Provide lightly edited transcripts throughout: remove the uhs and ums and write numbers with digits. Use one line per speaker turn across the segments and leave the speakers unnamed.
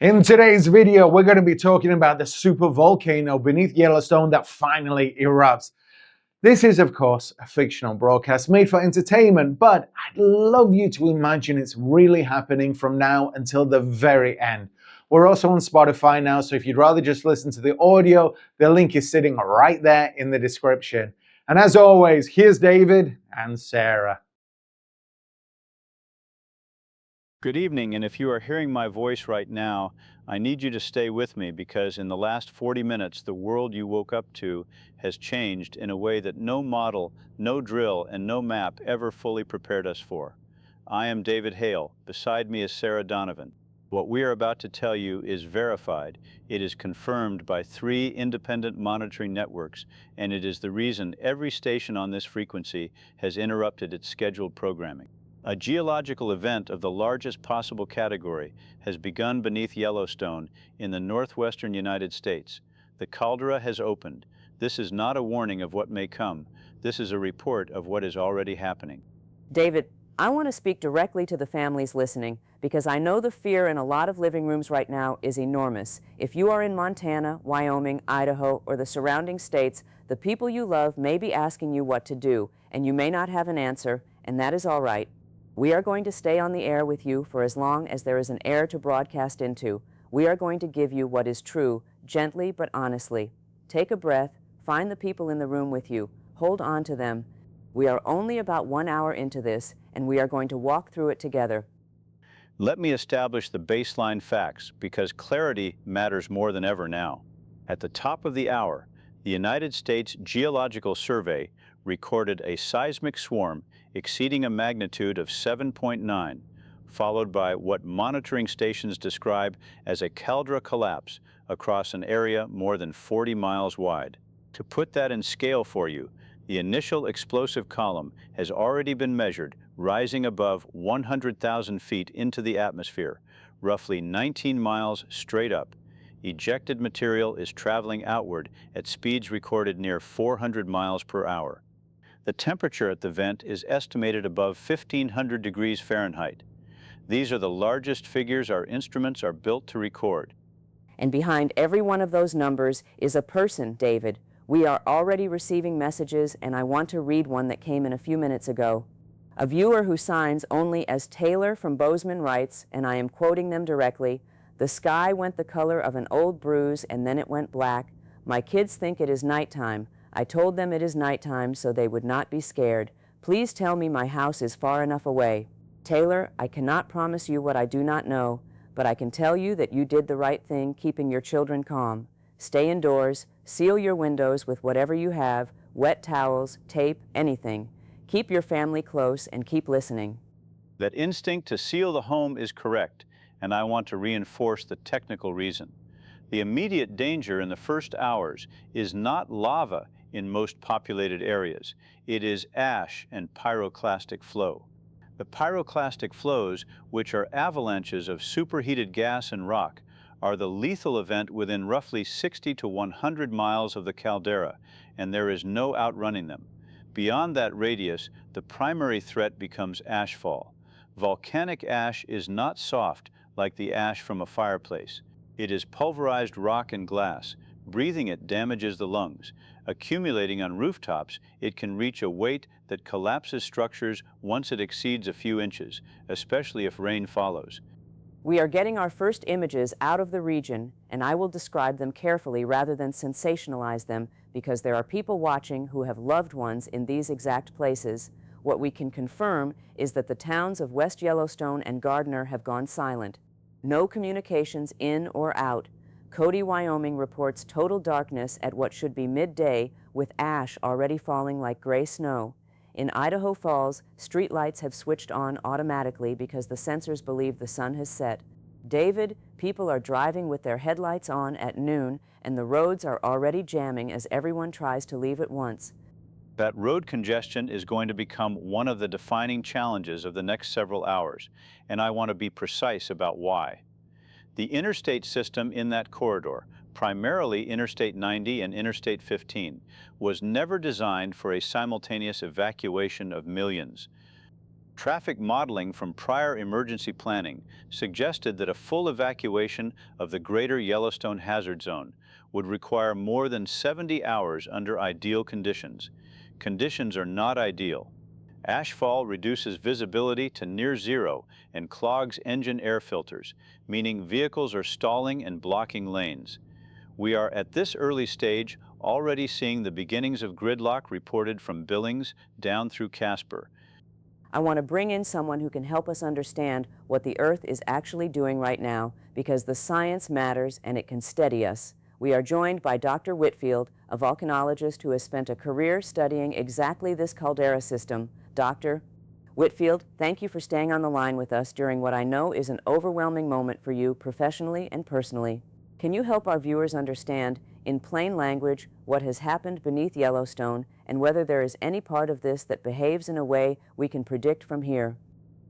In today's video, we're going to be talking about the supervolcano beneath Yellowstone that finally erupts. This is, of course, a fictional broadcast made for entertainment, but I'd love you to imagine it's really happening from now until the very end. We're also on Spotify now, so if you'd rather just listen to the audio, the link is sitting right there in the description. And as always, here's David and Sarah.
Good evening, and if you are hearing my voice right now, I need you to stay with me because in the last 40 minutes, the world you woke up to has changed in a way that no model, no drill, and no map ever fully prepared us for. I am David Hale. Beside me is Sarah Donovan. What we are about to tell you is verified. It is confirmed by 3 independent monitoring networks, and it is the reason every station on this frequency has interrupted its scheduled programming. A geological event of the largest possible category has begun beneath Yellowstone in the northwestern United States. The caldera has opened. This is not a warning of what may come. This is a report of what is already happening.
David, I want to speak directly to the families listening because I know the fear in a lot of living rooms right now is enormous. If you are in Montana, Wyoming, Idaho, or the surrounding states, the people you love may be asking you what to do, and you may not have an answer, and that is all right. We are going to stay on the air with you for as long as there is an air to broadcast into. We are going to give you what is true, gently but honestly. Take a breath, find the people in the room with you, hold on to them. We are only about 1 hour into this, and we are going to walk through it together.
Let me establish the baseline facts because clarity matters more than ever now. At the top of the hour, the United States Geological Survey recorded a seismic swarm exceeding a magnitude of 7.9, followed by what monitoring stations describe as a caldera collapse across an area more than 40 miles wide. To put that in scale for you, the initial explosive column has already been measured, rising above 100,000 feet into the atmosphere, roughly 19 miles straight up. Ejected material is traveling outward at speeds recorded near 400 miles per hour. The temperature at the vent is estimated above 1,500 degrees Fahrenheit. These are the largest figures our instruments are built to record.
And behind every one of those numbers is a person, David. We are already receiving messages, and I want to read one that came in a few minutes ago. A viewer who signs only as Taylor from Bozeman writes, and I am quoting them directly, "The sky went the color of an old bruise, and then it went black. My kids think it is nighttime. I told them it is nighttime so they would not be scared. Please tell me my house is far enough away. Taylor, I cannot promise you what I do not know, but I can tell you that you did the right thing keeping your children calm. Stay indoors, seal your windows with whatever you have, wet towels, tape, anything. Keep your family close and keep listening."
That instinct to seal the home is correct, and I want to reinforce the technical reason. The immediate danger in the first hours is not lava in most populated areas. It is ash and pyroclastic flow. The pyroclastic flows, which are avalanches of superheated gas and rock, are the lethal event within roughly 60 to 100 miles of the caldera, and there is no outrunning them. Beyond that radius, the primary threat becomes ashfall. Volcanic ash is not soft like the ash from a fireplace. It is pulverized rock and glass. Breathing it damages the lungs. Accumulating on rooftops, it can reach a weight that collapses structures once it exceeds a few inches, especially if rain follows.
We are getting our first images out of the region, and I will describe them carefully rather than sensationalize them because there are people watching who have loved ones in these exact places. What we can confirm is that the towns of West Yellowstone and Gardner have gone silent. No communications in or out. Cody, Wyoming reports total darkness at what should be midday with ash already falling like gray snow. In Idaho Falls, streetlights have switched on automatically because the sensors believe the sun has set. David, people are driving with their headlights on at noon, and the roads are already jamming as everyone tries to leave at once.
That road congestion is going to become one of the defining challenges of the next several hours, and I want to be precise about why. The interstate system in that corridor, primarily Interstate 90 and Interstate 15, was never designed for a simultaneous evacuation of millions. Traffic modeling from prior emergency planning suggested that a full evacuation of the greater Yellowstone hazard zone would require more than 70 hours under ideal conditions. Conditions are not ideal. Ashfall reduces visibility to near zero and clogs engine air filters, meaning vehicles are stalling and blocking lanes. We are at this early stage already seeing the beginnings of gridlock reported from Billings down through Casper.
I want to bring in someone who can help us understand what the Earth is actually doing right now, because the science matters and it can steady us. We are joined by Dr. Whitfield, a volcanologist who has spent a career studying exactly this caldera system. Dr. Whitfield, thank you for staying on the line with us during what I know is an overwhelming moment for you professionally and personally. Can you help our viewers understand, in plain language, what has happened beneath Yellowstone and whether there is any part of this that behaves in a way we can predict from here?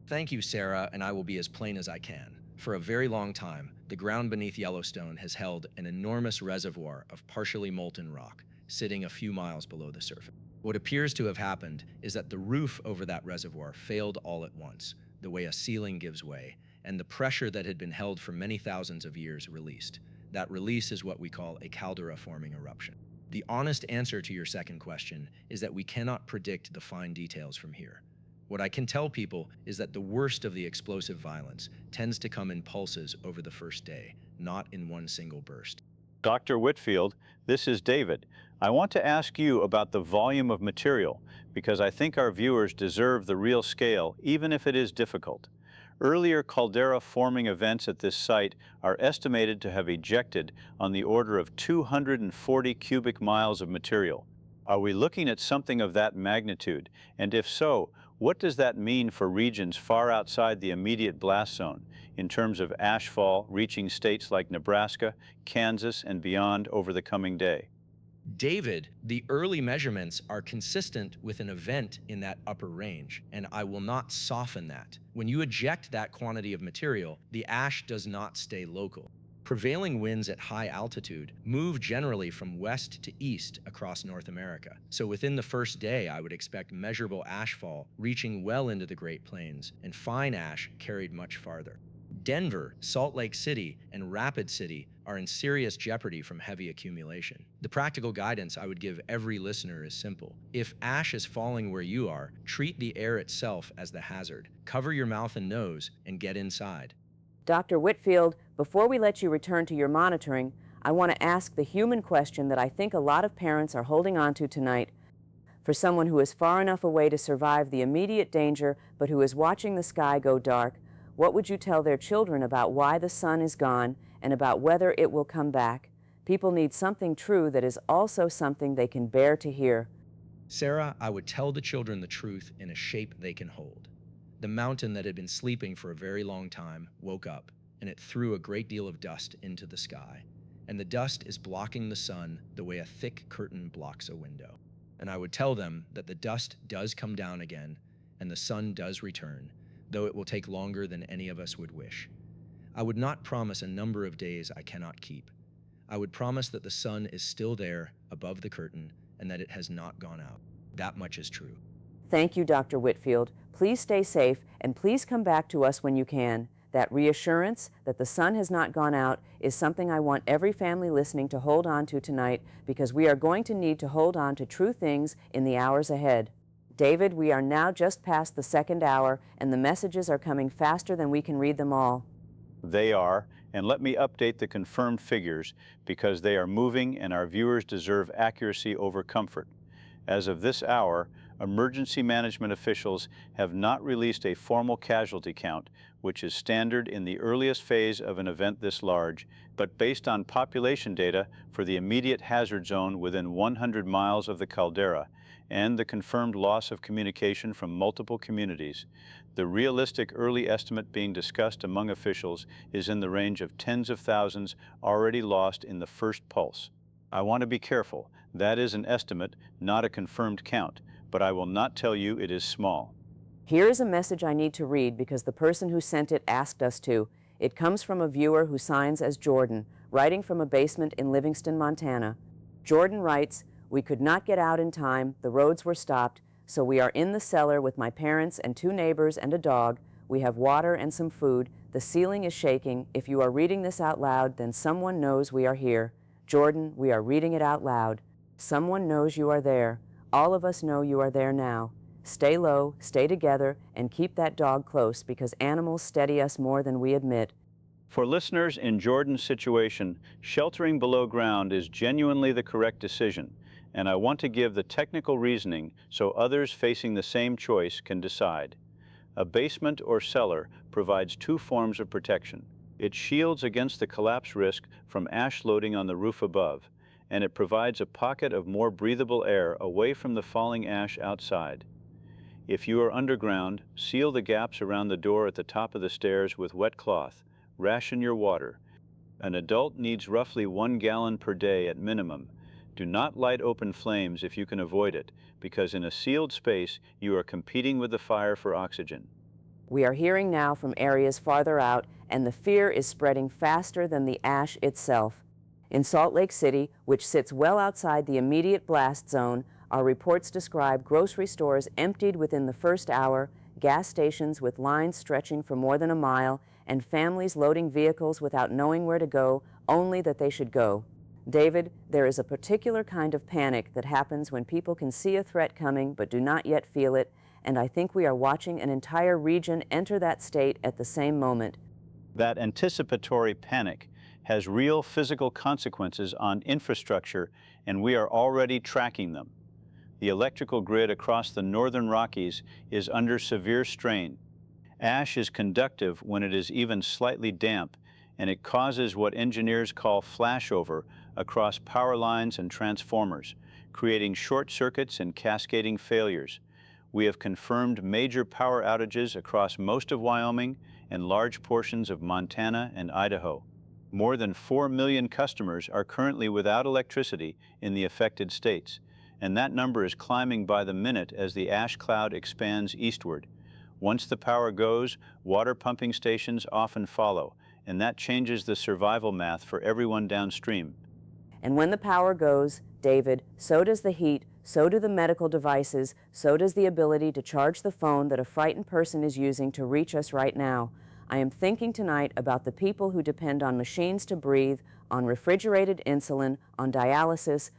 Thank you, Sarah, and I will be as plain as I can. For a very long time, the ground beneath Yellowstone has held an enormous reservoir of partially molten rock, sitting a few miles below the surface. What appears to have happened is that the roof over that reservoir failed all at once, the way a ceiling gives way, and the pressure that had been held for many thousands of years released. That release is what we call a caldera-forming eruption. The honest answer to your second question is that we cannot predict the fine details from here. What I can tell people is that the worst of the explosive violence tends to come in pulses over the first day, not in one single burst.
Dr. Whitfield, this is David. I want to ask you about the volume of material, because I think our viewers deserve the real scale, even if it is difficult. Earlier caldera-forming events at this site are estimated to have ejected on the order of 240 cubic miles of material. Are we looking at something of that magnitude? And if so, what does that mean for regions far outside the immediate blast zone in terms of ashfall reaching states like Nebraska, Kansas, and beyond over the coming day?
David, the early measurements are consistent with an event in that upper range, and I will not soften that. When you eject that quantity of material, the ash does not stay local. Prevailing winds at high altitude move generally from west to east across North America. So within the first day, I would expect measurable ashfall reaching well into the Great Plains and fine ash carried much farther. Denver, Salt Lake City, and Rapid City are in serious jeopardy from heavy accumulation. The practical guidance I would give every listener is simple. If ash is falling where you are, treat the air itself as the hazard. Cover your mouth and nose and get inside.
Dr. Whitfield, before we let you return to your monitoring, I want to ask the human question that I think a lot of parents are holding on to tonight. For someone who is far enough away to survive the immediate danger, but who is watching the sky go dark, what would you tell their children about why the sun is gone and about whether it will come back? People need something true that is also something they can bear to hear.
Sarah, I would tell the children the truth in a shape they can hold. The mountain that had been sleeping for a very long time woke up, and it threw a great deal of dust into the sky. And the dust is blocking the sun the way a thick curtain blocks a window. And I would tell them that the dust does come down again, and the sun does return, though it will take longer than any of us would wish. I would not promise a number of days I cannot keep. I would promise that the sun is still there above the curtain and that it has not gone out. That much is true.
Thank you, Dr. Whitfield. Please stay safe, and please come back to us when you can. That reassurance that the sun has not gone out is something I want every family listening to hold on to tonight, because we are going to need to hold on to true things in the hours ahead. David, we are now just past the second hour, and the messages are coming faster than we can read them all.
They are, and let me update the confirmed figures because they are moving and our viewers deserve accuracy over comfort. As of this hour, emergency management officials have not released a formal casualty count, which is standard in the earliest phase of an event this large, but based on population data for the immediate hazard zone within 100 miles of the caldera and the confirmed loss of communication from multiple communities, the realistic early estimate being discussed among officials is in the range of tens of thousands already lost in the first pulse. I want to be careful. That is an estimate, not a confirmed count, but I will not tell you it is small.
Here is a message I need to read because the person who sent it asked us to. It comes from a viewer who signs as Jordan, writing from a basement in Livingston, Montana. Jordan writes, "We could not get out in time, the roads were stopped, So we are in the cellar with my parents and 2 neighbors and a dog. We have water and some food. The ceiling is shaking. If you are reading this out loud, then someone knows we are here. Jordan, we are reading it out loud. Someone knows you are there. All of us know you are there now. Stay low, stay together, and keep that dog close because animals steady us more than we admit.
For listeners in Jordan's situation, sheltering below ground is genuinely the correct decision, and I want to give the technical reasoning so others facing the same choice can decide. A basement or cellar provides 2 forms of protection. It shields against the collapse risk from ash loading on the roof above, and it provides a pocket of more breathable air away from the falling ash outside. If you are underground, seal the gaps around the door at the top of the stairs with wet cloth. Ration your water. An adult needs roughly 1 gallon per day at minimum. Do not light open flames if you can avoid it, because in a sealed space you are competing with the fire for oxygen.
We are hearing now from areas farther out, and the fear is spreading faster than the ash itself. In Salt Lake City, which sits well outside the immediate blast zone, our reports describe grocery stores emptied within the first hour, gas stations with lines stretching for more than a mile, and families loading vehicles without knowing where to go, only that they should go. David, there is a particular kind of panic that happens when people can see a threat coming but do not yet feel it, and I think we are watching an entire region enter that state at the same moment.
That anticipatory panic has real physical consequences on infrastructure, and we are already tracking them. The electrical grid across the northern Rockies is under severe strain. Ash is conductive when it is even slightly damp, and it causes what engineers call flashover across power lines and transformers, creating short circuits and cascading failures. We have confirmed major power outages across most of Wyoming and large portions of Montana and Idaho. More than 4 million customers are currently without electricity in the affected states, and that number is climbing by the minute as the ash cloud expands eastward. Once the power goes, water pumping stations often follow, and that changes the survival math for everyone downstream.
And when the power goes, David, so does the heat, so do the medical devices, so does the ability to charge the phone that a frightened person is using to reach us right now. I am thinking tonight about the people who depend on machines to breathe, on refrigerated insulin, on dialysis.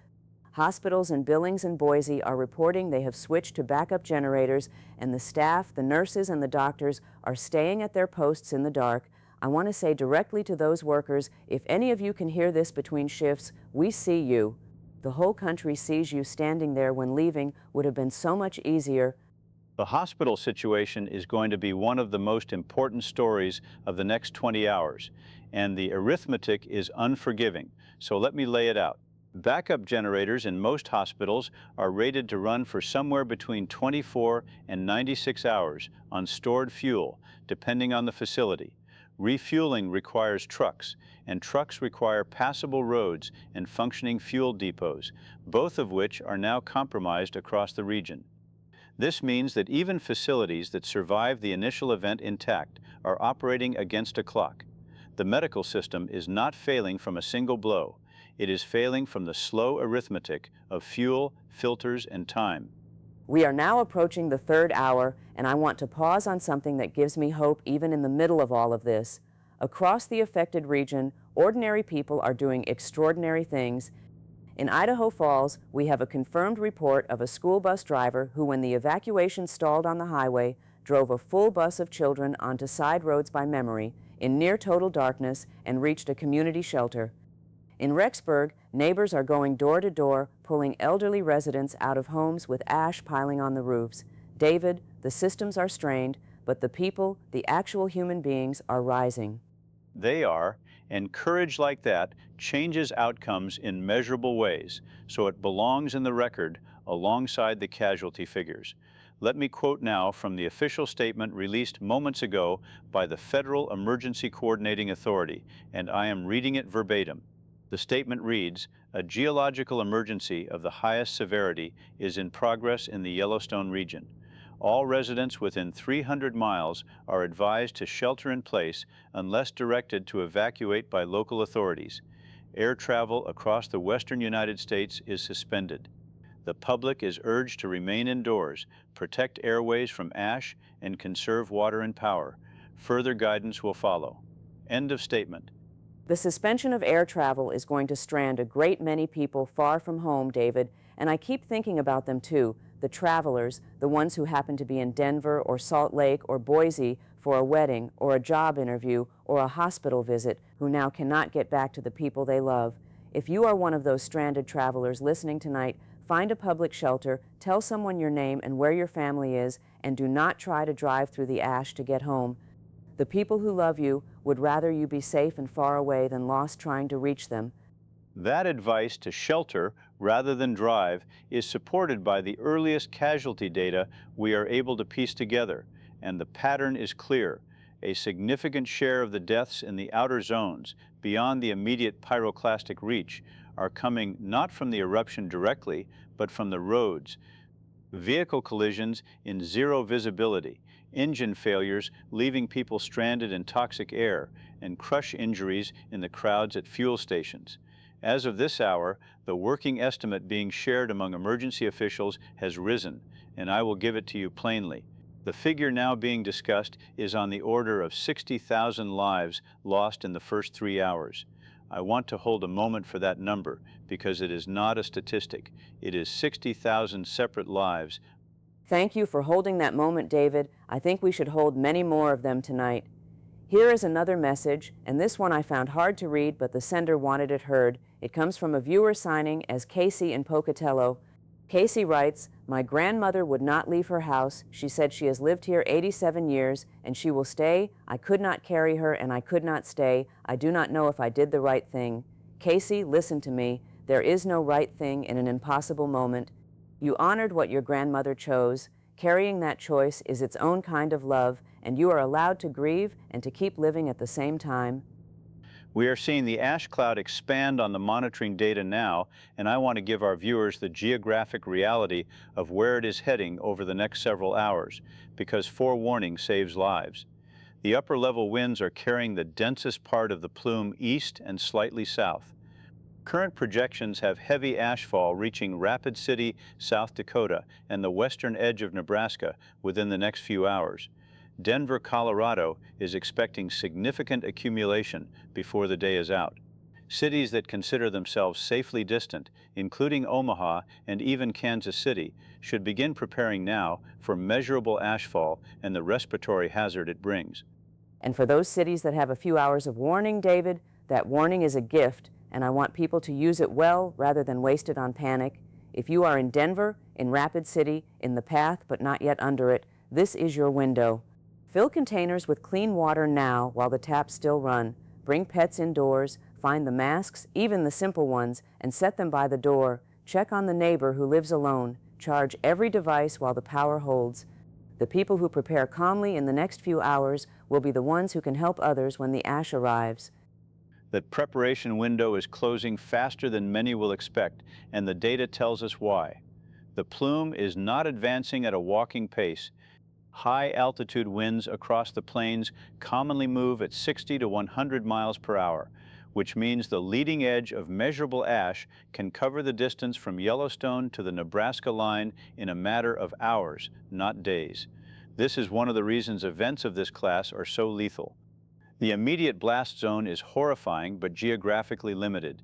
Hospitals in Billings and Boise are reporting they have switched to backup generators, and the staff, the nurses, and the doctors are staying at their posts in the dark. I want to say directly to those workers, if any of you can hear this between shifts, we see you. The whole country sees you standing there when leaving would have been so much easier.
The hospital situation is going to be one of the most important stories of the next 20 hours, and the arithmetic is unforgiving, so let me lay it out. Backup generators in most hospitals are rated to run for somewhere between 24 and 96 hours on stored fuel, depending on the facility. Refueling requires trucks, and trucks require passable roads and functioning fuel depots, both of which are now compromised across the region. This means that even facilities that survive the initial event intact are operating against a clock. The medical system is not failing from a single blow. It is failing from the slow arithmetic of fuel, filters, and time.
We are now approaching the 3rd hour, and I want to pause on something that gives me hope even in the middle of all of this. Across the affected region, ordinary people are doing extraordinary things. In Idaho Falls, we have a confirmed report of a school bus driver who, when the evacuation stalled on the highway, drove a full bus of children onto side roads by memory, in near total darkness, and reached a community shelter. In Rexburg, neighbors are going door to door, pulling elderly residents out of homes with ash piling on the roofs. David, the systems are strained, but the people, the actual human beings, are rising.
They are, and courage like that changes outcomes in measurable ways, so it belongs in the record alongside the casualty figures. Let me quote now from the official statement released moments ago by the Federal Emergency Coordinating Authority, and I am reading it verbatim. The statement reads, "A geological emergency of the highest severity is in progress in the Yellowstone region. All residents within 300 miles are advised to shelter in place unless directed to evacuate by local authorities. Air travel across the western United States is suspended." The public is urged to remain indoors, protect airways from ash, and conserve water and power. Further guidance will follow. End of statement.
The suspension of air travel is going to strand a great many people far from home, David, and I keep thinking about them too, the travelers, the ones who happen to be in Denver or Salt Lake or Boise for a wedding or a job interview or a hospital visit, who now cannot get back to the people they love. If you are one of those stranded travelers listening tonight, find a public shelter, tell someone your name and where your family is, and do not try to drive through the ash to get home. The people who love you would rather you be safe and far away than lost trying to reach them.
That advice to shelter rather than drive is supported by the earliest casualty data we are able to piece together, and the pattern is clear. A significant share of the deaths in the outer zones, beyond the immediate pyroclastic reach, are coming not from the eruption directly, but from the roads. Vehicle collisions in zero visibility, engine failures leaving people stranded in toxic air, and crush injuries in the crowds at fuel stations. As of this hour, the working estimate being shared among emergency officials has risen, and I will give it to you plainly. The figure now being discussed is on the order of 60,000 lives lost in the first 3 hours. I want to hold a moment for that number because it is not a statistic. It is 60,000 separate lives.
Thank you for holding that moment, David. I think we should hold many more of them tonight. Here is another message, and this one I found hard to read, but the sender wanted it heard. It comes from a viewer signing as Casey in Pocatello. Casey writes, "My grandmother would not leave her house. She said she has lived here 87 years, and she will stay. I could not carry her, and I could not stay. I do not know if I did the right thing." Casey, listen to me. There is no right thing in an impossible moment. You honored what your grandmother chose. Carrying that choice is its own kind of love, and you are allowed to grieve and to keep living at the same time.
We are seeing the ash cloud expand on the monitoring data now, and I want to give our viewers the geographic reality of where it is heading over the next several hours, because forewarning saves lives. The upper level winds are carrying the densest part of the plume east and slightly south. Current projections have heavy ashfall reaching Rapid City, South Dakota, and the western edge of Nebraska within the next few hours. Denver, Colorado is expecting significant accumulation before the day is out. Cities that consider themselves safely distant, including Omaha and even Kansas City, should begin preparing now for measurable ashfall and the respiratory hazard it brings.
And for those cities that have a few hours of warning, David, that warning is a gift, and I want people to use it well rather than waste it on panic. If you are in Denver, in Rapid City, in the path but not yet under it, this is your window. Fill containers with clean water now while the taps still run. Bring pets indoors, find the masks, even the simple ones, and set them by the door. Check on the neighbor who lives alone. Charge every device while the power holds. The people who prepare calmly in the next few hours will be the ones who can help others when the ash arrives.
The preparation window is closing faster than many will expect, and the data tells us why. The plume is not advancing at a walking pace. High-altitude winds across the plains commonly move at 60 to 100 miles per hour, which means the leading edge of measurable ash can cover the distance from Yellowstone to the Nebraska line in a matter of hours, not days. This is one of the reasons events of this class are so lethal. The immediate blast zone is horrifying but geographically limited.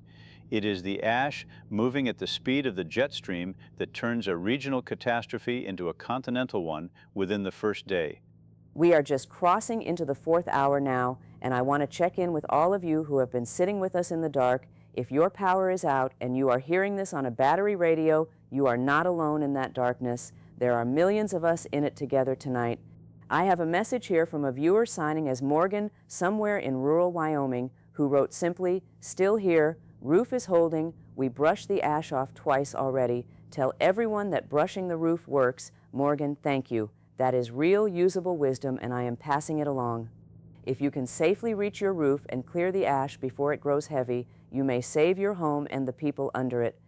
It is the ash moving at the speed of the jet stream that turns a regional catastrophe into a continental one within the first day.
We are just crossing into the 4th hour now, and I want to check in with all of you who have been sitting with us in the dark. If your power is out and you are hearing this on a battery radio, you are not alone in that darkness. There are millions of us in it together tonight. I have a message here from a viewer signing as Morgan, somewhere in rural Wyoming, who wrote simply, "Still here. Roof is holding. We brushed the ash off twice already. Tell everyone that brushing the roof works. Morgan, thank you. That is real usable wisdom, and I am passing it along. If you can safely reach your roof and clear the ash before it grows heavy, you may save your home and the people under it."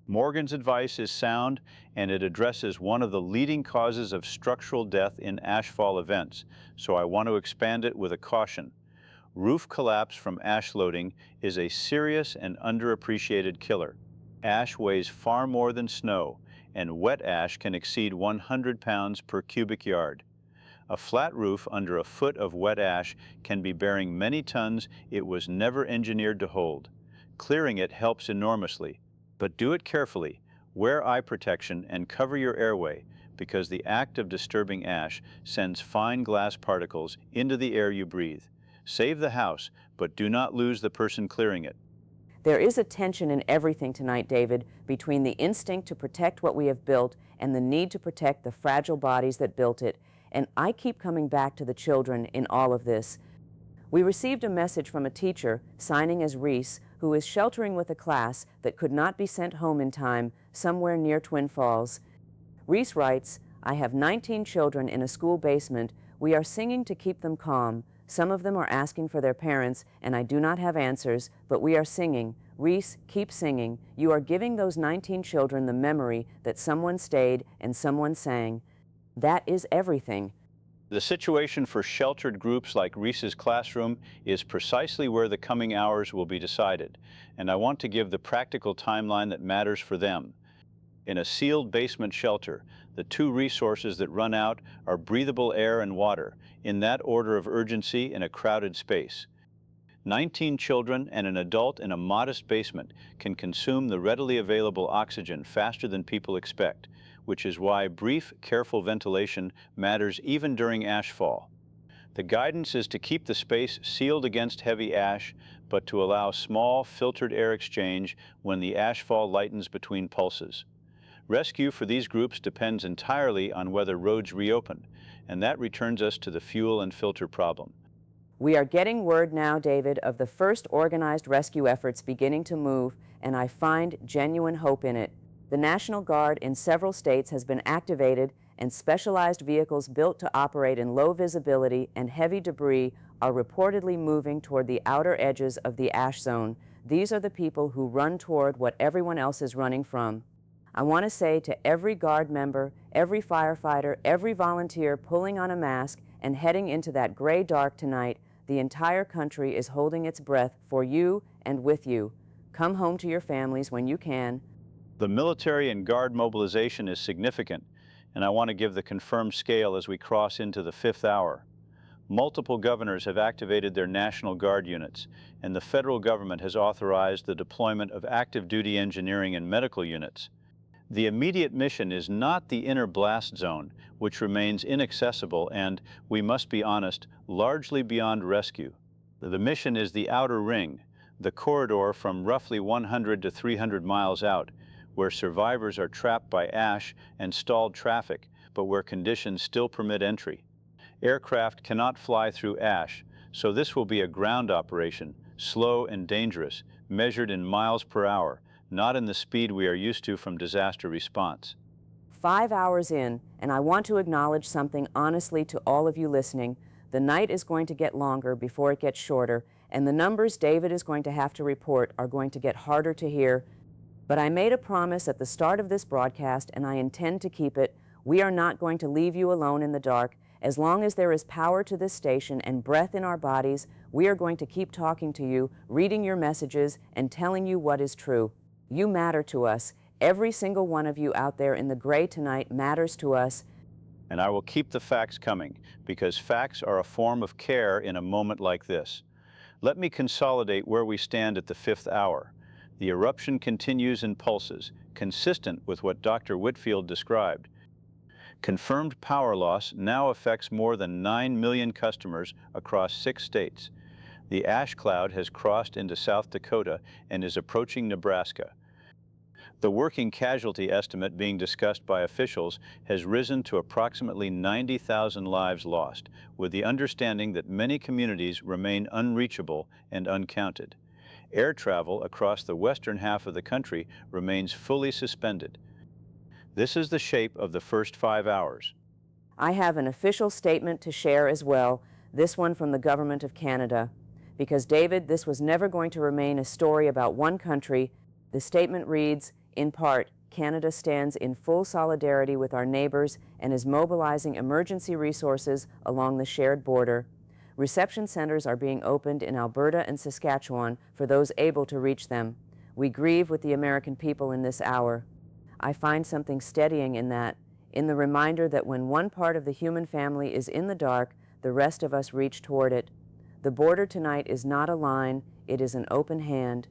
Morgan's advice is sound, and it addresses one of the leading causes of structural death in ashfall events, so I want to expand it with a caution. Roof collapse from ash loading is a serious and underappreciated killer. Ash weighs far more than snow, and wet ash can exceed 100 pounds per cubic yard. A flat roof under a foot of wet ash can be bearing many tons it was never engineered to hold. Clearing it helps enormously, but do it carefully. Wear eye protection and cover your airway, because the act of disturbing ash sends fine glass particles into the air you breathe. Save the house, but do not lose the person clearing it.
There is a tension in everything tonight, David, between the instinct to protect what we have built and the need to protect the fragile bodies that built it. And I keep coming back to the children in all of this. We received a message from a teacher, signing as Reese, who is sheltering with a class that could not be sent home in time somewhere near Twin Falls. Reese writes, "I have 19 children in a school basement. We are singing to keep them calm. Some of them are asking for their parents, and I do not have answers, but we are singing. Reese, keep singing. You are giving those 19 children the memory that someone stayed and someone sang. That is everything."
The situation for sheltered groups like Reese's classroom is precisely where the coming hours will be decided, and I want to give the practical timeline that matters for them. In a sealed basement shelter, the two resources that run out are breathable air and water, in that order of urgency in a crowded space. 19 children and an adult in a modest basement can consume the readily available oxygen faster than people expect, which is why brief, careful ventilation matters even during ashfall. The guidance is to keep the space sealed against heavy ash, but to allow small, filtered air exchange when the ashfall lightens between pulses. Rescue for these groups depends entirely on whether roads reopen, and that returns us to the fuel and filter problem.
We are getting word now, David, of the first organized rescue efforts beginning to move, and I find genuine hope in it. The National Guard in several states has been activated, and specialized vehicles built to operate in low visibility and heavy debris are reportedly moving toward the outer edges of the ash zone. These are the people who run toward what everyone else is running from. I want to say to every Guard member, every firefighter, every volunteer pulling on a mask and heading into that gray dark tonight, the entire country is holding its breath for you and with you. Come home to your families when you can.
The military and Guard mobilization is significant, and I want to give the confirmed scale as we cross into the 5th hour. Multiple governors have activated their National Guard units, and the federal government has authorized the deployment of active duty engineering and medical units. The immediate mission is not the inner blast zone, which remains inaccessible and, we must be honest, largely beyond rescue. The mission is the outer ring, the corridor from roughly 100 to 300 miles out, where survivors are trapped by ash and stalled traffic, but where conditions still permit entry. Aircraft cannot fly through ash, so this will be a ground operation, slow and dangerous, measured in miles per hour, not in the speed we are used to from disaster response.
5 hours in, and I want to acknowledge something honestly to all of you listening. The night is going to get longer before it gets shorter, and the numbers David is going to have to report are going to get harder to hear. But I made a promise at the start of this broadcast, and I intend to keep it. We are not going to leave you alone in the dark. As long as there is power to this station and breath in our bodies, we are going to keep talking to you, reading your messages, and telling you what is true. You matter to us. Every single one of you out there in the gray tonight matters to us.
And I will keep the facts coming, because facts are a form of care in a moment like this. Let me consolidate where we stand at the 5th hour. The eruption continues in pulses, consistent with what Dr. Whitfield described. Confirmed power loss now affects more than 9 million customers across 6 states. The ash cloud has crossed into South Dakota and is approaching Nebraska. The working casualty estimate being discussed by officials has risen to approximately 90,000 lives lost, with the understanding that many communities remain unreachable and uncounted. Air travel across the western half of the country remains fully suspended. This is the shape of the first 5 hours.
I have an official statement to share as well, this one from the Government of Canada. Because, David, this was never going to remain a story about one country. The statement reads, in part, Canada stands in full solidarity with our neighbors and is mobilizing emergency resources along the shared border. Reception centers are being opened in Alberta and Saskatchewan for those able to reach them. We grieve with the American people in this hour. I find something steadying in that, in the reminder that when one part of the human family is in the dark, the rest of us reach toward it. The border tonight is not a line, it is an open hand.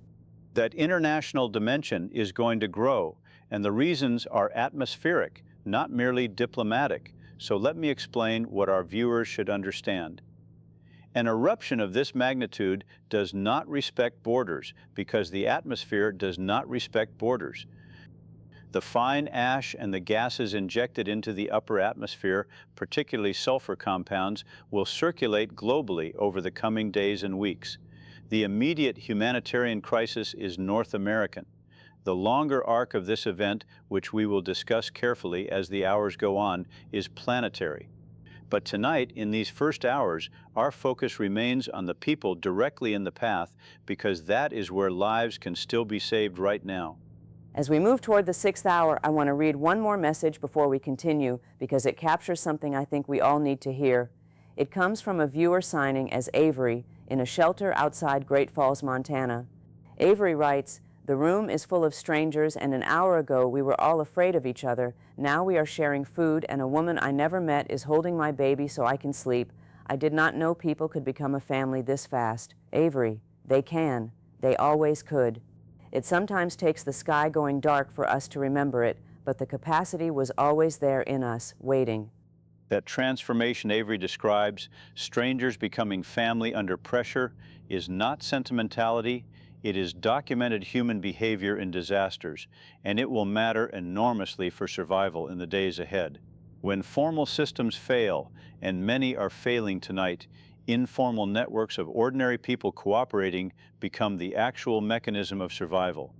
That international dimension is going to grow, and the reasons are atmospheric, not merely diplomatic. So let me explain what our viewers should understand. An eruption of this magnitude does not respect borders because the atmosphere does not respect borders. The fine ash and the gases injected into the upper atmosphere, particularly sulfur compounds, will circulate globally over the coming days and weeks. The immediate humanitarian crisis is North American. The longer arc of this event, which we will discuss carefully as the hours go on, is planetary. But tonight, in these first hours, our focus remains on the people directly in the path because that is where lives can still be saved right now.
As we move toward the 6th hour, I want to read one more message before we continue because it captures something I think we all need to hear. It comes from a viewer signing as Avery in a shelter outside Great Falls, Montana. Avery writes, "The room is full of strangers, and an hour ago we were all afraid of each other. Now we are sharing food, and a woman I never met is holding my baby so I can sleep. I did not know people could become a family this fast." Avery, they can. They always could. It sometimes takes the sky going dark for us to remember it, but the capacity was always there in us, waiting.
That transformation Avery describes, strangers becoming family under pressure, is not sentimentality. It is documented human behavior in disasters, and it will matter enormously for survival in the days ahead. When formal systems fail, and many are failing tonight, informal networks of ordinary people cooperating become the actual mechanism of survival.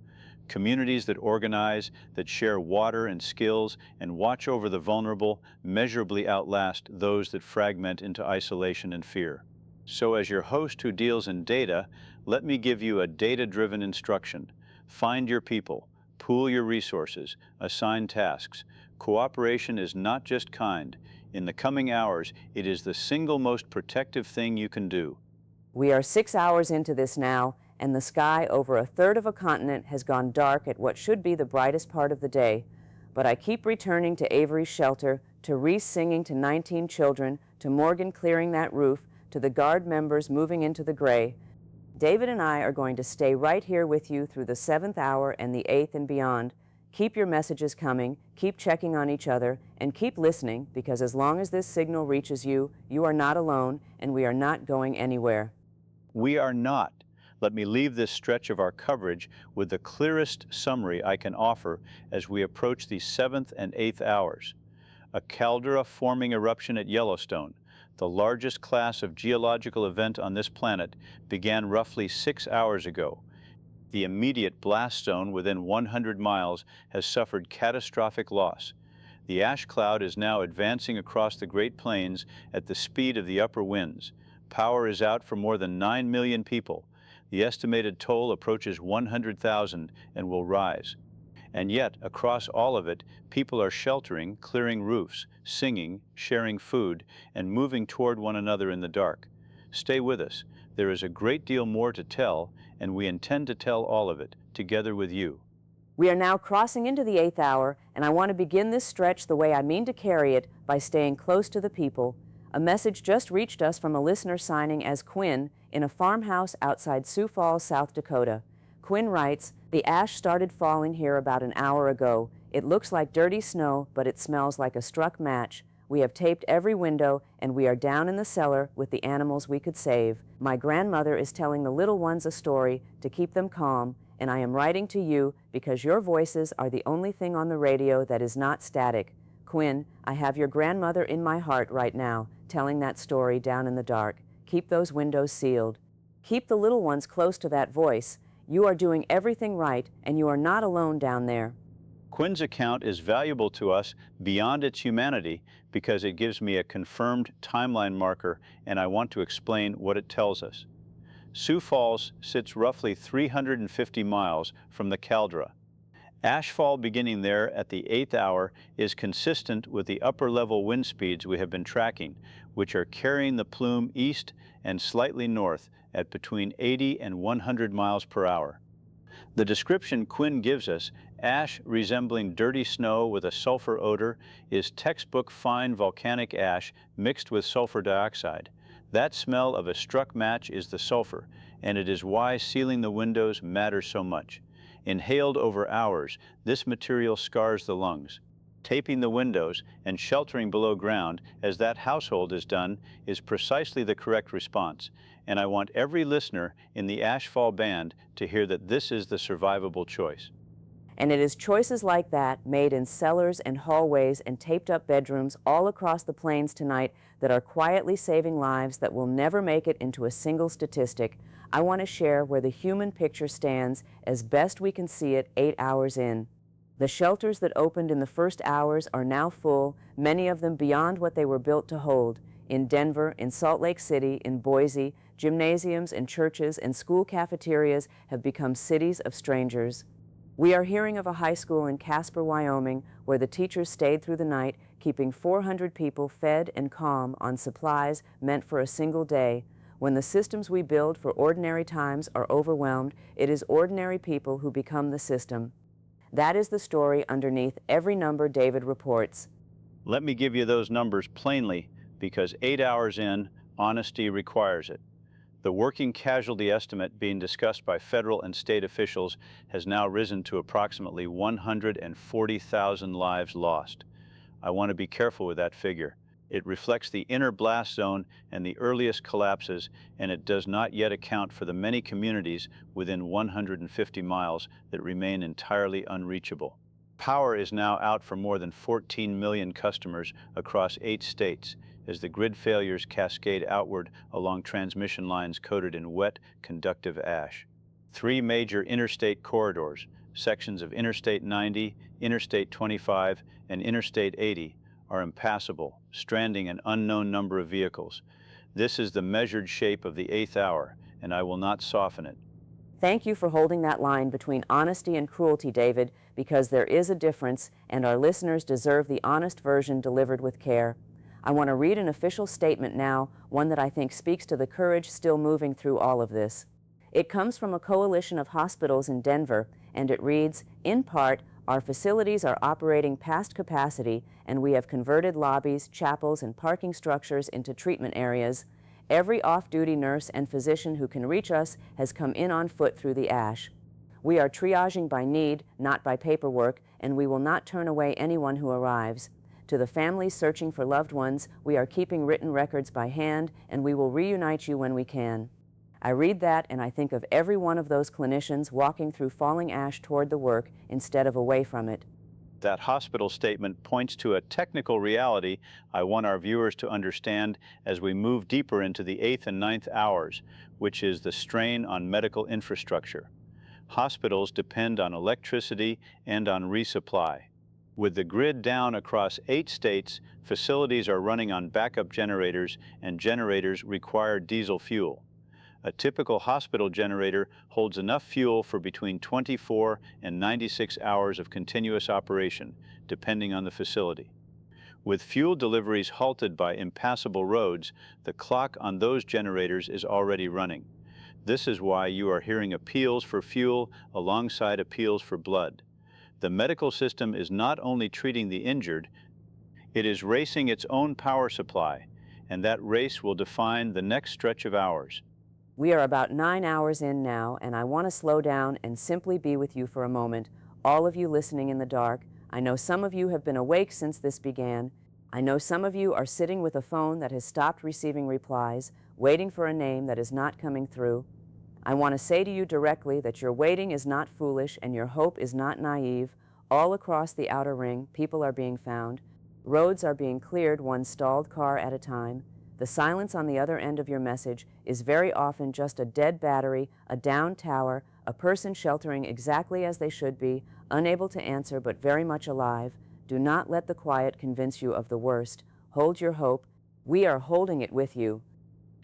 Communities that organize, that share water and skills, and watch over the vulnerable measurably outlast those that fragment into isolation and fear. So as your host who deals in data, let me give you a data-driven instruction. Find your people, pool your resources, assign tasks. Cooperation is not just kind. In the coming hours, it is the single most protective thing you can do.
We are 6 hours into this now, and the sky over a third of a continent has gone dark at what should be the brightest part of the day. But I keep returning to Avery's shelter, to Reese singing to 19 children, to Morgan clearing that roof, to the guard members moving into the gray. David and I are going to stay right here with you through the 7th hour and the 8th and beyond. Keep your messages coming, keep checking on each other, and keep listening, because as long as this signal reaches you, you are not alone, and we are not going anywhere.
We are not. Let me leave this stretch of our coverage with the clearest summary I can offer as we approach the 7th and 8th hours. A caldera forming eruption at Yellowstone, the largest class of geological event on this planet, began roughly 6 hours ago. The immediate blast zone within 100 miles has suffered catastrophic loss. The ash cloud is now advancing across the Great Plains at the speed of the upper winds. Power is out for more than 9 million people. The estimated toll approaches 100,000 and will rise. And yet, across all of it, people are sheltering, clearing roofs, singing, sharing food, and moving toward one another in the dark. Stay with us. There is a great deal more to tell, and we intend to tell all of it, together with you.
We are now crossing into the 8th hour, and I want to begin this stretch the way I mean to carry it, by staying close to the people. A message just reached us from a listener signing as Quinn in a farmhouse outside Sioux Falls, South Dakota. Quinn writes, "The ash started falling here about an hour ago. It looks like dirty snow, but it smells like a struck match. We have taped every window, and we are down in the cellar with the animals we could save. My grandmother is telling the little ones a story to keep them calm, and I am writing to you because your voices are the only thing on the radio that is not static. Quinn, I have your grandmother in my heart right now, telling that story down in the dark. Keep those windows sealed. Keep the little ones close to that voice. You are doing everything right, and you are not alone down there."
Quinn's account is valuable to us beyond its humanity because it gives me a confirmed timeline marker, and I want to explain what it tells us. Sioux Falls sits roughly 350 miles from the caldera. Ashfall beginning there at the 8th hour is consistent with the upper-level wind speeds we have been tracking, which are carrying the plume east and slightly north at between 80 and 100 miles per hour. The description Quinn gives us, ash resembling dirty snow with a sulfur odor, is textbook fine volcanic ash mixed with sulfur dioxide. That smell of a struck match is the sulfur, and it is why sealing the windows matters so much. Inhaled over hours, this material scars the lungs. Taping the windows and sheltering below ground, as that household has done, is precisely the correct response, and I want every listener in the Ashfall Band to hear that this is the survivable choice.
And it is choices like that, made in cellars and hallways and taped up bedrooms all across the plains tonight, that are quietly saving lives that will never make it into a single statistic. I want to share where the human picture stands as best we can see it 8 hours in. The shelters that opened in the first hours are now full, many of them beyond what they were built to hold. In Denver, in Salt Lake City, in Boise, gymnasiums and churches and school cafeterias have become cities of strangers. We are hearing of a high school in Casper, Wyoming, where the teachers stayed through the night, keeping 400 people fed and calm on supplies meant for a single day. When the systems we build for ordinary times are overwhelmed, it is ordinary people who become the system. That is the story underneath every number David reports.
Let me give you those numbers plainly, because 8 hours in, honesty requires it. The working casualty estimate being discussed by federal and state officials has now risen to approximately 140,000 lives lost. I want to be careful with that figure. It reflects the inner blast zone and the earliest collapses, and it does not yet account for the many communities within 150 miles that remain entirely unreachable. Power is now out for more than 14 million customers across 8 states, as the grid failures cascade outward along transmission lines coated in wet, conductive ash. 3 major interstate corridors, sections of Interstate 90, Interstate 25, and Interstate 80, are impassable, stranding an unknown number of vehicles. This is the measured shape of the 8th hour, and I will not soften it.
Thank you for holding that line between honesty and cruelty, David, because there is a difference, and our listeners deserve the honest version delivered with care. I want to read an official statement now, one that I think speaks to the courage still moving through all of this. It comes from a coalition of hospitals in Denver, and it reads, in part, our facilities are operating past capacity, and we have converted lobbies, chapels, and parking structures into treatment areas. Every off-duty nurse and physician who can reach us has come in on foot through the ash. We are triaging by need, not by paperwork, and we will not turn away anyone who arrives. To the families searching for loved ones, we are keeping written records by hand, and we will reunite you when we can. I read that and I think of every one of those clinicians walking through falling ash toward the work instead of away from it.
That hospital statement points to a technical reality I want our viewers to understand as we move deeper into the 8th and 9th hours, which is the strain on medical infrastructure. Hospitals depend on electricity and on resupply. With the grid down across 8 states, facilities are running on backup generators, and generators require diesel fuel. A typical hospital generator holds enough fuel for between 24 and 96 hours of continuous operation, depending on the facility. With fuel deliveries halted by impassable roads, the clock on those generators is already running. This is why you are hearing appeals for fuel alongside appeals for blood. The medical system is not only treating the injured, it is racing its own power supply, and that race will define the next stretch of hours.
We are about 9 hours in now, and I want to slow down and simply be with you for a moment, all of you listening in the dark. I know some of you have been awake since this began. I know some of you are sitting with a phone that has stopped receiving replies, waiting for a name that is not coming through. I want to say to you directly that your waiting is not foolish and your hope is not naive. All across the outer ring, people are being found. Roads are being cleared one stalled car at a time. The silence on the other end of your message is very often just a dead battery, a down tower, a person sheltering exactly as they should be, unable to answer but very much alive. Do not let the quiet convince you of the worst. Hold your hope. We are holding it with you.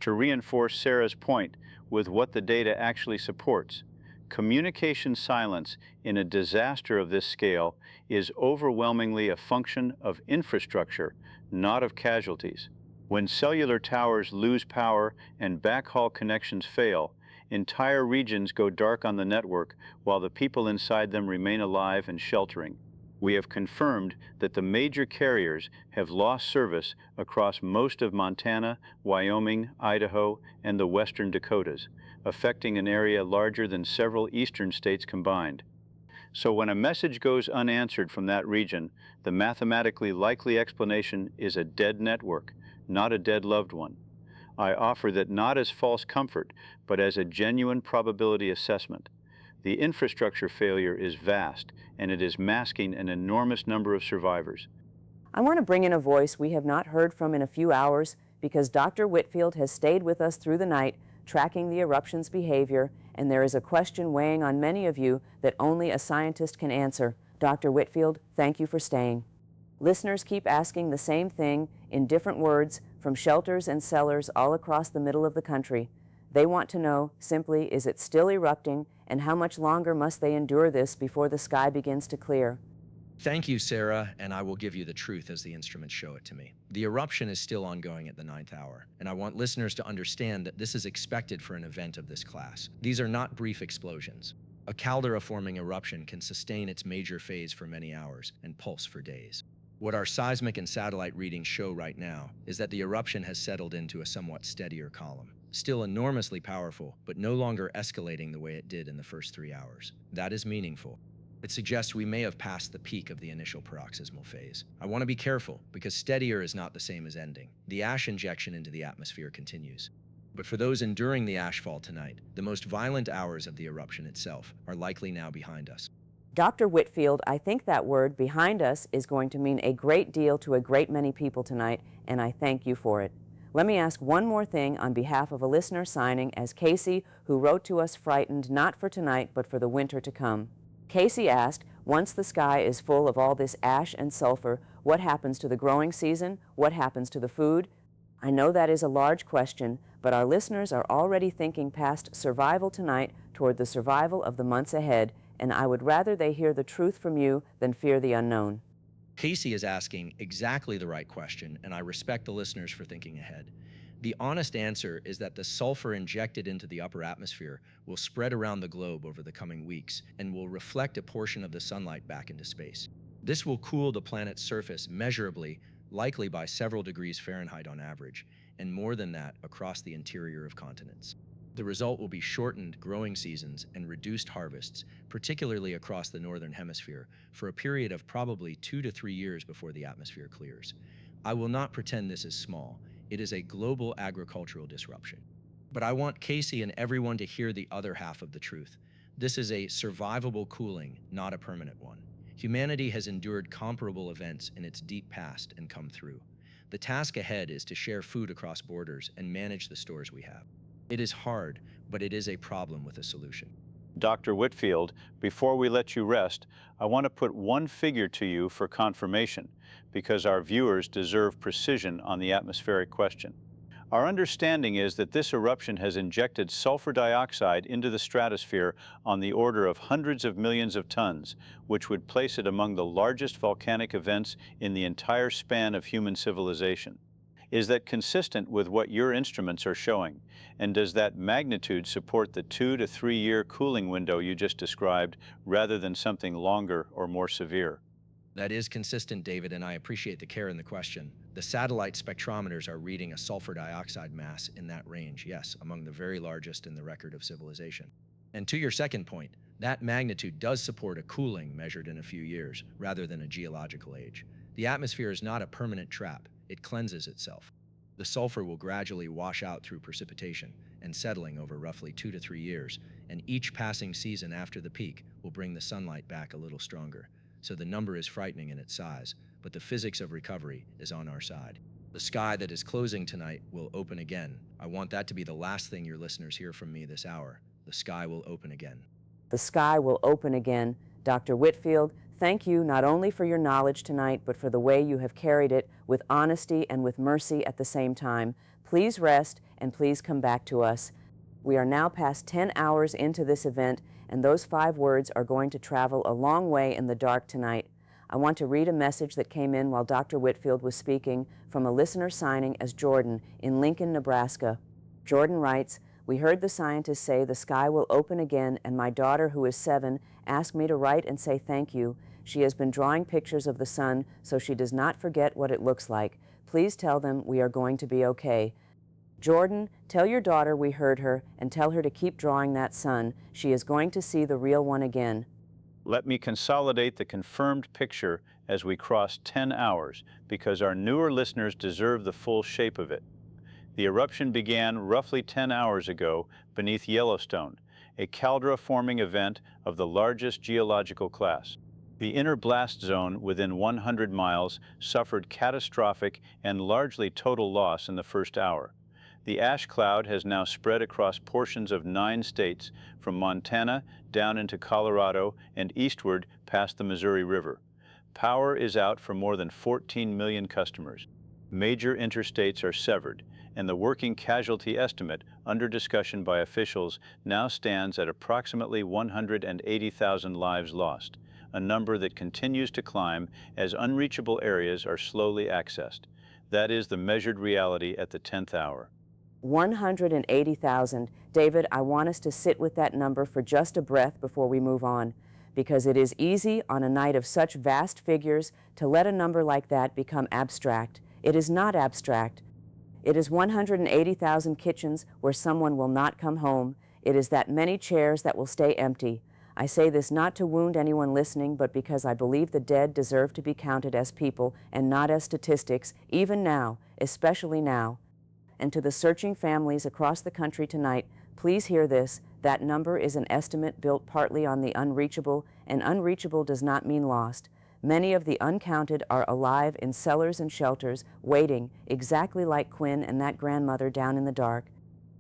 To reinforce Sarah's point with what the data actually supports, communication silence in a disaster of this scale is overwhelmingly a function of infrastructure, not of casualties. When cellular towers lose power and backhaul connections fail, Entire regions go dark on the network while the people inside them remain alive and sheltering. We have confirmed that the major carriers have lost service across most of Montana, Wyoming, Idaho, and the western Dakotas, affecting an area larger than several eastern states combined. So when a message goes unanswered from that region, the mathematically likely explanation is a dead network, not a dead loved one. I offer that not as false comfort, but as a genuine probability assessment. The infrastructure failure is vast, and it is masking an enormous number of survivors.
I want to bring in a voice we have not heard from in a few hours because Dr. Whitfield has stayed with us through the night, tracking the eruption's behavior, and there is a question weighing on many of you that only a scientist can answer. Dr. Whitfield, thank you for staying. Listeners keep asking the same thing in different words from shelters and cellars all across the middle of the country. They want to know, simply, is it still erupting, and how much longer must they endure this before the sky begins to clear?
Thank you, Sarah, and I will give you the truth as the instruments show it to me. The eruption is still ongoing at the 9th hour, and I want listeners to understand that this is expected for an event of this class. These are not brief explosions. A caldera-forming eruption can sustain its major phase for many hours and pulse for days. What our seismic and satellite readings show right now is that the eruption has settled into a somewhat steadier column. Still enormously powerful, but no longer escalating the way it did in the first 3 hours. That is meaningful. It suggests we may have passed the peak of the initial paroxysmal phase. I want to be careful, because steadier is not the same as ending. The ash injection into the atmosphere continues. But for those enduring the ashfall tonight, the most violent hours of the eruption itself are likely now behind us.
Dr. Whitfield, I think that word, behind us, is going to mean a great deal to a great many people tonight, and I thank you for it. Let me ask one more thing on behalf of a listener signing as Casey, who wrote to us frightened not for tonight but for the winter to come. Casey asked, once the sky is full of all this ash and sulfur, what happens to the growing season? What happens to the food? I know that is a large question, but our listeners are already thinking past survival tonight toward the survival of the months ahead, and I would rather they hear the truth from you than fear the unknown.
Casey is asking exactly the right question, and I respect the listeners for thinking ahead. The honest answer is that the sulfur injected into the upper atmosphere will spread around the globe over the coming weeks and will reflect a portion of the sunlight back into space. This will cool the planet's surface measurably, likely by several degrees Fahrenheit on average, and more than that across the interior of continents. The result will be shortened growing seasons and reduced harvests, particularly across the northern hemisphere, for a period of probably 2 to 3 years before the atmosphere clears. I will not pretend this is small. It is a global agricultural disruption. But I want Casey and everyone to hear the other half of the truth. This is a survivable cooling, not a permanent one. Humanity has endured comparable events in its deep past and come through. The task ahead is to share food across borders and manage the stores we have. It is hard, but it is a problem with a solution.
Dr. Whitfield, before we let you rest, I want to put one figure to you for confirmation, because our viewers deserve precision on the atmospheric question. Our understanding is that this eruption has injected sulfur dioxide into the stratosphere on the order of hundreds of millions of tons, which would place it among the largest volcanic events in the entire span of human civilization. Is that consistent with what your instruments are showing? And does that magnitude support the 2 to 3 year cooling window you just described rather than something longer or more severe?
That is consistent, David, and I appreciate the care in the question. The satellite spectrometers are reading a sulfur dioxide mass in that range, yes, among the very largest in the record of civilization. And to your second point, that magnitude does support a cooling measured in a few years rather than a geological age. The atmosphere is not a permanent trap. It cleanses itself. The sulfur will gradually wash out through precipitation and settling over roughly 2 to 3 years, and each passing season after the peak will bring the sunlight back a little stronger. So the number is frightening in its size, but the physics of recovery is on our side. The sky that is closing tonight will open again. I want that to be the last thing your listeners hear from me this hour. The sky will open again.
The sky will open again. Dr. Whitfield, thank you not only for your knowledge tonight, but for the way you have carried it with honesty and with mercy at the same time. Please rest and please come back to us. We are now past 10 hours into this event, and those 5 words are going to travel a long way in the dark tonight. I want to read a message that came in while Dr. Whitfield was speaking from a listener signing as Jordan in Lincoln, Nebraska. Jordan writes, We heard the scientists say the sky will open again, and my daughter, who is 7, asked me to write and say thank you. She has been drawing pictures of the sun so she does not forget what it looks like. Please tell them we are going to be okay. Jordan, tell your daughter we heard her, and tell her to keep drawing that sun. She is going to see the real one again.
Let me consolidate the confirmed picture as we cross 10 hours, because our newer listeners deserve the full shape of it. The eruption began roughly 10 hours ago beneath Yellowstone, a caldera-forming event of the largest geological class. The inner blast zone within 100 miles suffered catastrophic and largely total loss in the first hour. The ash cloud has now spread across portions of 9 states, from Montana down into Colorado and eastward past the Missouri River. Power is out for more than 14 million customers. Major interstates are severed, and the working casualty estimate under discussion by officials now stands at approximately 180,000 lives lost, a number that continues to climb as unreachable areas are slowly accessed. That is the measured reality at the 10th hour.
180,000. David, I want us to sit with that number for just a breath before we move on, because it is easy on a night of such vast figures to let a number like that become abstract. It is not abstract. It is 180,000 kitchens where someone will not come home. It is that many chairs that will stay empty. I say this not to wound anyone listening, but because I believe the dead deserve to be counted as people and not as statistics, even now, especially now. And to the searching families across the country tonight, please hear this. That number is an estimate built partly on the unreachable, and unreachable does not mean lost. Many of the uncounted are alive in cellars and shelters, waiting, exactly like Quinn and that grandmother down in the dark.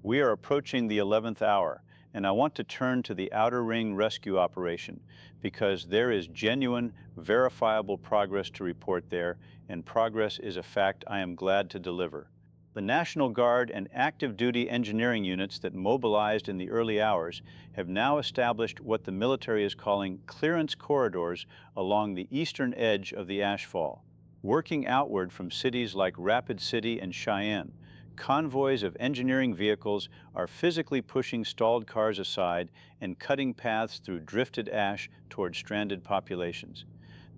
We are approaching the 11th hour, and I want to turn to the Outer Ring rescue operation, because there is genuine, verifiable progress to report there, and progress is a fact I am glad to deliver. The National Guard and active duty engineering units that mobilized in the early hours have now established what the military is calling clearance corridors along the eastern edge of the ashfall. Working outward from cities like Rapid City and Cheyenne, convoys of engineering vehicles are physically pushing stalled cars aside and cutting paths through drifted ash toward stranded populations.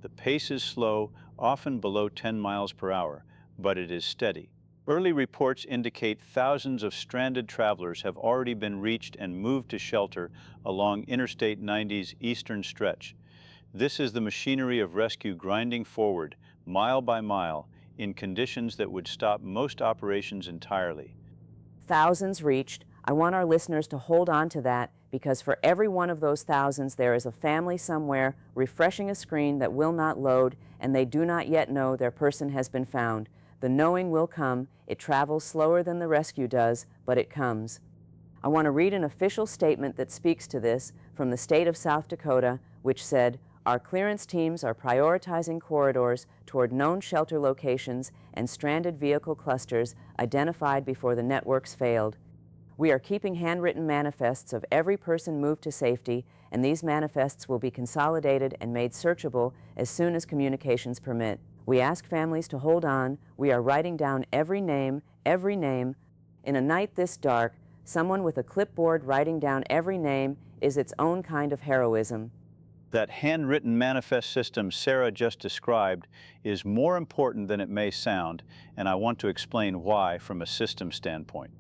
The pace is slow, often below 10 miles per hour, but it is steady. Early reports indicate thousands of stranded travelers have already been reached and moved to shelter along Interstate 90's eastern stretch. This is the machinery of rescue grinding forward, mile by mile, in conditions that would stop most operations entirely.
Thousands reached. I want our listeners to hold on to that, because for every one of those thousands there is a family somewhere refreshing a screen that will not load, and they do not yet know their person has been found. The knowing will come. It travels slower than the rescue does, but it comes. I want to read an official statement that speaks to this from the state of South Dakota, which said, "Our clearance teams are prioritizing corridors toward known shelter locations and stranded vehicle clusters identified before the networks failed. We are keeping handwritten manifests of every person moved to safety, and these manifests will be consolidated and made searchable as soon as communications permit. We ask families to hold on. We are writing down every name, every name. In a night this dark, someone with a clipboard writing down every name is its own kind of heroism."
That handwritten manifest system Sarah just described is more important than it may sound, and I want to explain why from a system standpoint.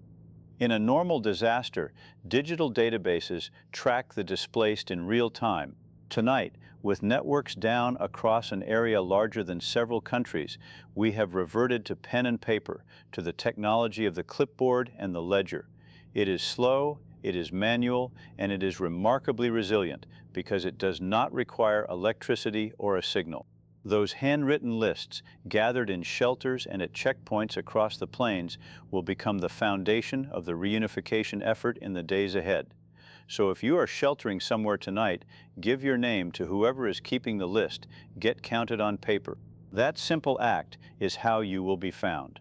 In a normal disaster, digital databases track the displaced in real time. Tonight, with networks down across an area larger than several countries, we have reverted to pen and paper, to the technology of the clipboard and the ledger. It is slow, it is manual, and it is remarkably resilient because it does not require electricity or a signal. Those handwritten lists, gathered in shelters and at checkpoints across the plains, will become the foundation of the reunification effort in the days ahead. So if you are sheltering somewhere tonight, give your name to whoever is keeping the list. Get counted on paper. That simple act is how you will be found.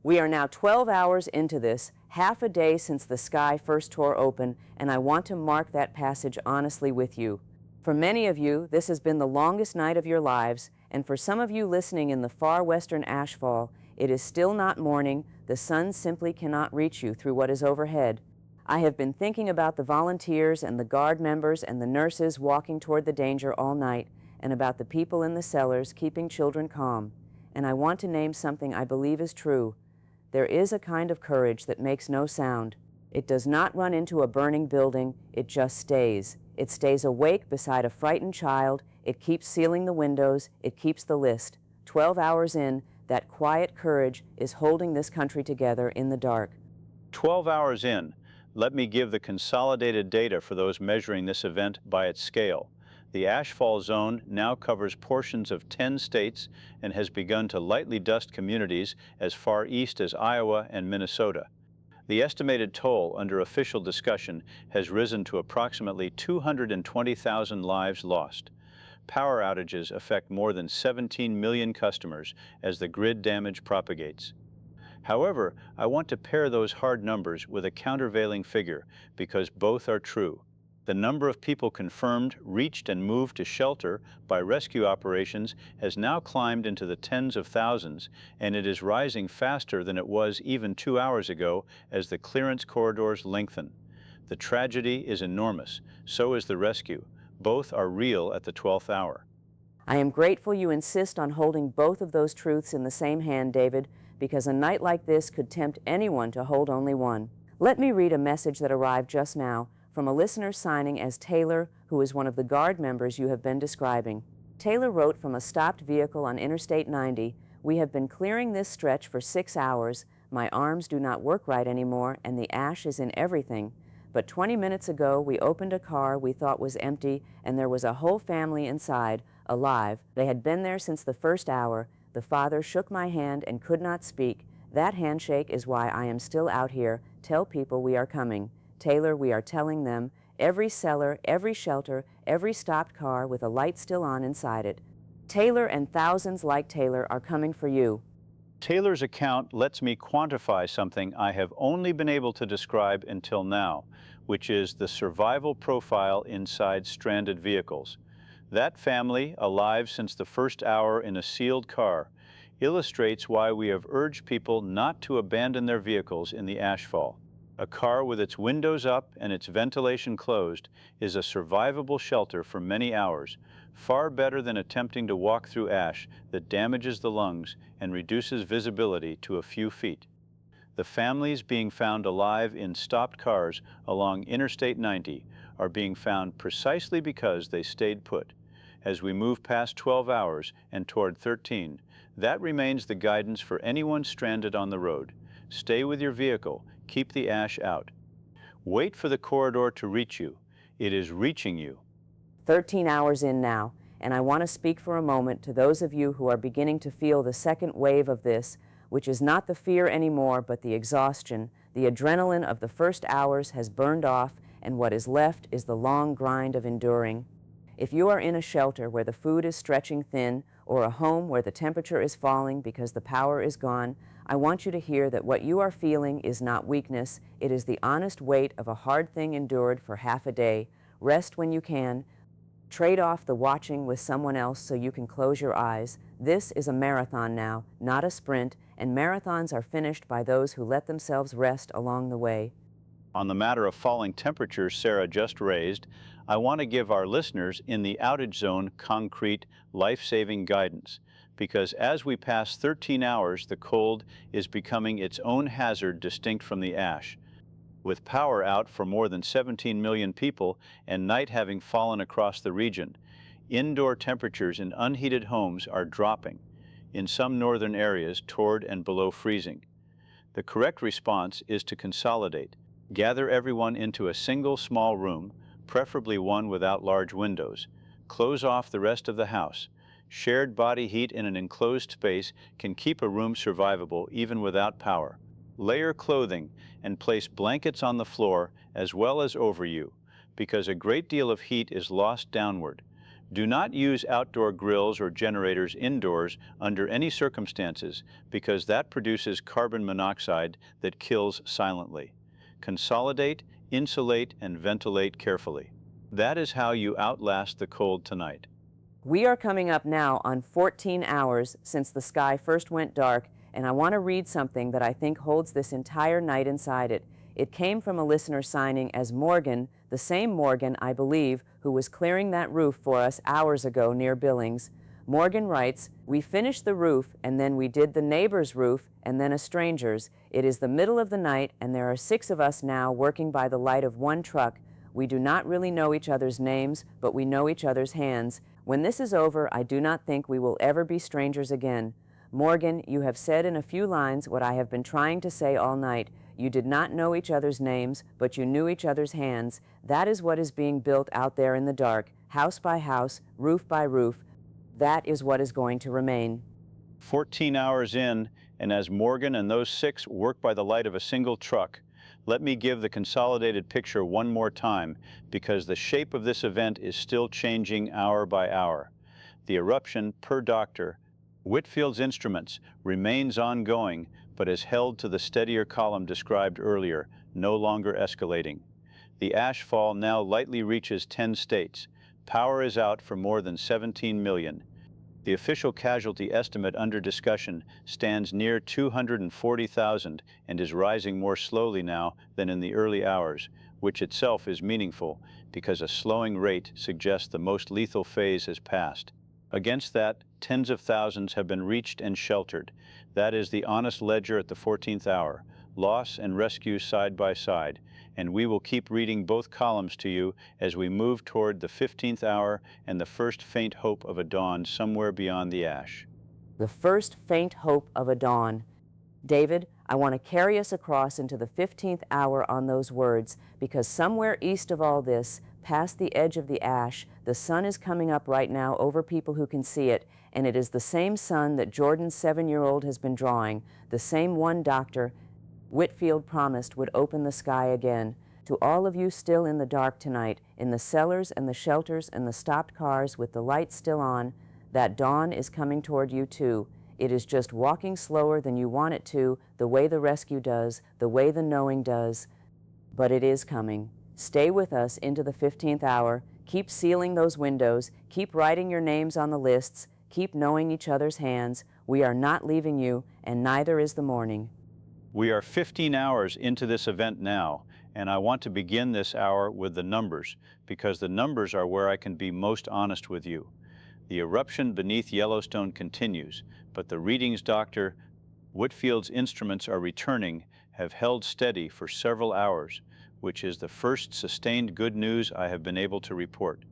We are now 12 hours into this, half a day since the sky first tore open, and I want to mark that passage honestly with you. For many of you, this has been the longest night of your lives, and for some of you listening in the far western ashfall, it is still not morning. The sun simply cannot reach you through what is overhead. I have been thinking about the volunteers and the guard members and the nurses walking toward the danger all night, and about the people in the cellars keeping children calm. And I want to name something I believe is true. There is a kind of courage that makes no sound. It does not run into a burning building, it just stays. It stays awake beside a frightened child, it keeps sealing the windows, it keeps the list. 12 hours in, that quiet courage is holding this country together in the dark.
12 hours in, let me give the consolidated data for those measuring this event by its scale. The ashfall zone now covers portions of 10 states and has begun to lightly dust communities as far east as Iowa and Minnesota. The estimated toll under official discussion has risen to approximately 220,000 lives lost. Power outages affect more than 17 million customers as the grid damage propagates. However, I want to pair those hard numbers with a countervailing figure because both are true. The number of people confirmed, reached, and moved to shelter by rescue operations has now climbed into the tens of thousands, and it is rising faster than it was even 2 hours ago as the clearance corridors lengthen. The tragedy is enormous, so is the rescue. Both are real at the 12th hour.
I am grateful you insist on holding both of those truths in the same hand, David, because a night like this could tempt anyone to hold only one. Let me read a message that arrived just now from a listener signing as Taylor, who is one of the guard members you have been describing. Taylor wrote from a stopped vehicle on Interstate 90, "We have been clearing this stretch for 6 hours. My arms do not work right anymore, and the ash is in everything. But 20 minutes ago, we opened a car we thought was empty, and there was a whole family inside, alive. They had been there since the first hour. The father shook my hand and could not speak. That handshake is why I am still out here. Tell people we are coming. Taylor, we are telling them. Every cellar, every shelter, every stopped car with a light still on inside it. Taylor and thousands like Taylor are coming for you."
Taylor's account lets me quantify something I have only been able to describe until now, which is the survival profile inside stranded vehicles. That family, alive since the first hour in a sealed car, illustrates why we have urged people not to abandon their vehicles in the ashfall. A car with its windows up and its ventilation closed is a survivable shelter for many hours, far better than attempting to walk through ash that damages the lungs and reduces visibility to a few feet. The families being found alive in stopped cars along Interstate 90 are being found precisely because they stayed put. As we move past 12 hours and toward 13, that remains the guidance for anyone stranded on the road. Stay with your vehicle, keep the ash out. Wait for the corridor to reach you. It is reaching you.
13 hours in now, and I want to speak for a moment to those of you who are beginning to feel the second wave of this, which is not the fear anymore, but the exhaustion. The adrenaline of the first hours has burned off, and what is left is the long grind of enduring. If you are in a shelter where the food is stretching thin, or a home where the temperature is falling because the power is gone, I want you to hear that what you are feeling is not weakness, it is the honest weight of a hard thing endured for half a day. Rest when you can. Trade off the watching with someone else so you can close your eyes. This is a marathon now, not a sprint, and marathons are finished by those who let themselves rest along the way.
On the matter of falling temperatures Sarah just raised, I want to give our listeners in the outage zone concrete, life-saving guidance, because as we pass 13 hours, the cold is becoming its own hazard distinct from the ash. With power out for more than 17 million people and night having fallen across the region, indoor temperatures in unheated homes are dropping, in some northern areas toward and below freezing. The correct response is to consolidate. Gather everyone into a single small room, preferably one without large windows. Close off the rest of the house. Shared body heat in an enclosed space can keep a room survivable even without power. Layer clothing and place blankets on the floor as well as over you, because a great deal of heat is lost downward. Do not use outdoor grills or generators indoors under any circumstances, because that produces carbon monoxide that kills silently. Consolidate, insulate, and ventilate carefully. That is how you outlast the cold tonight.
We are coming up now on 14 hours since the sky first went dark, and I want to read something that I think holds this entire night inside it. It came from a listener signing as Morgan, the same Morgan, I believe, who was clearing that roof for us hours ago near Billings. Morgan writes, "We finished the roof, and then we did the neighbor's roof, and then a stranger's. It is the middle of the night, and there are 6 of us now working by the light of one truck. We do not really know each other's names, but we know each other's hands. When this is over, I do not think we will ever be strangers again. Morgan, you have said in a few lines what I have been trying to say all night. You did not know each other's names, but you knew each other's hands. That is what is being built out there in the dark, house by house, roof by roof. That is what is going to remain."
14 hours in, and as Morgan and those 6 work by the light of a single truck, let me give the consolidated picture one more time, because the shape of this event is still changing hour by hour. The eruption, per Dr. Whitfield's instruments, remains ongoing, but is held to the steadier column described earlier, no longer escalating. The ash fall now lightly reaches 10 states. Power is out for more than 17 million. The official casualty estimate under discussion stands near 240,000 and is rising more slowly now than in the early hours, which itself is meaningful because a slowing rate suggests the most lethal phase has passed. Against that, tens of thousands have been reached and sheltered. That is the honest ledger at the 14th hour, loss and rescue side by side, and we will keep reading both columns to you as we move toward the 15th hour and the first faint hope of a dawn somewhere beyond the ash.
The first faint hope of a dawn. David, I want to carry us across into the 15th hour on those words, because somewhere east of all this, past the edge of the ash, the sun is coming up right now over people who can see it, and it is the same sun that Jordan's 7-year-old has been drawing, the same one Dr. Whitfield promised would open the sky again. To all of you still in the dark tonight, in the cellars and the shelters and the stopped cars with the lights still on, that dawn is coming toward you too. It is just walking slower than you want it to, the way the rescue does, the way the knowing does. But it is coming. Stay with us into the 15th hour. Keep sealing those windows. Keep writing your names on the lists. Keep knowing each other's hands. We are not leaving you, and neither is the morning.
We are 15 hours into this event now, and I want to begin this hour with the numbers, because the numbers are where I can be most honest with you. The eruption beneath Yellowstone continues, but the readings Dr. Whitfield's instruments are returning have held steady for several hours, which is the first sustained good news I have been able to report.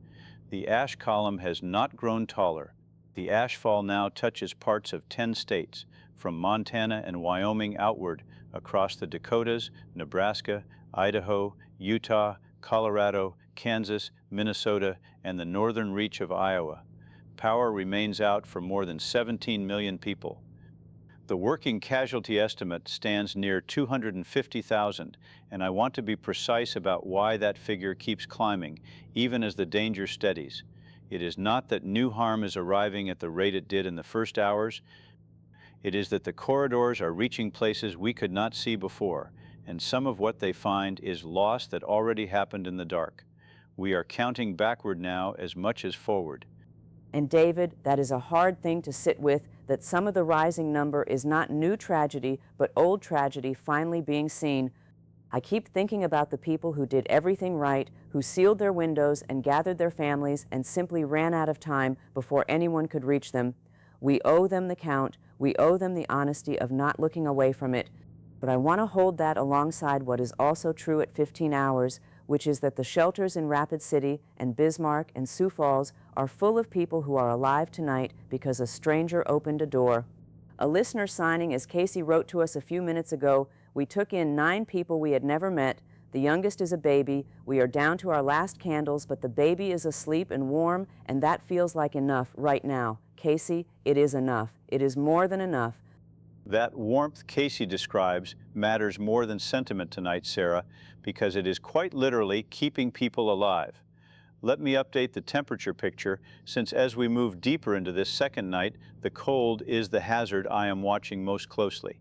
The ash column has not grown taller. The ash fall now touches parts of 10 states, from Montana and Wyoming outward across the Dakotas, Nebraska, Idaho, Utah, Colorado, Kansas, Minnesota, and the northern reach of Iowa. Power remains out for more than 17 million people. The working casualty estimate stands near 250,000, and I want to be precise about why that figure keeps climbing, even as the danger steadies. It is not that new harm is arriving at the rate it did in the first hours. It is that the corridors are reaching places we could not see before, and some of what they find is loss that already happened in the dark. We are counting backward now as much as forward.
And David, that is a hard thing to sit with, that some of the rising number is not new tragedy, but old tragedy finally being seen. I keep thinking about the people who did everything right, who sealed their windows and gathered their families and simply ran out of time before anyone could reach them. We owe them the count. We owe them the honesty of not looking away from it. But I want to hold that alongside what is also true at 15 hours, which is that the shelters in Rapid City and Bismarck and Sioux Falls are full of people who are alive tonight because a stranger opened a door. A listener signing, as Casey wrote to us a few minutes ago, we took in 9 people we had never met. The youngest is a baby. We are down to our last candles, but the baby is asleep and warm, and that feels like enough right now. Casey, it is enough. It is more than enough.
That warmth Casey describes matters more than sentiment tonight, Sarah, because it is quite literally keeping people alive. Let me update the temperature picture, since as we move deeper into this second night, the cold is the hazard I am watching most closely.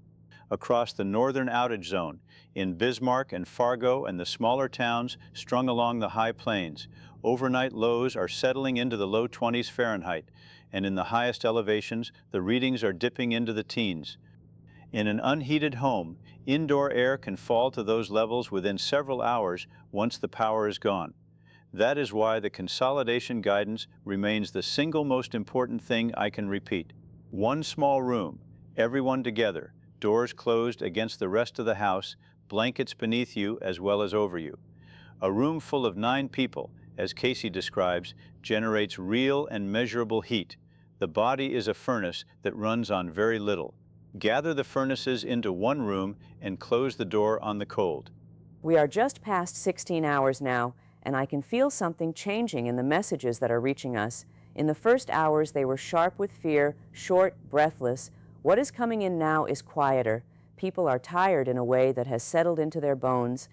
Across the northern outage zone, in Bismarck and Fargo and the smaller towns strung along the high plains, overnight lows are settling into the low 20s Fahrenheit, and in the highest elevations, the readings are dipping into the teens. In an unheated home, indoor air can fall to those levels within several hours once the power is gone. That is why the consolidation guidance remains the single most important thing I can repeat. One small room, everyone together, doors closed against the rest of the house, blankets beneath you as well as over you. A room full of 9 people, as Casey describes, generates real and measurable heat. The body is a furnace that runs on very little. Gather the furnaces into one room and close the door on the cold.
We are just past 16 hours now, and I can feel something changing in the messages that are reaching us. In the first hours, they were sharp with fear, short, breathless. What is coming in now is quieter. People are tired in a way that has settled into their bones.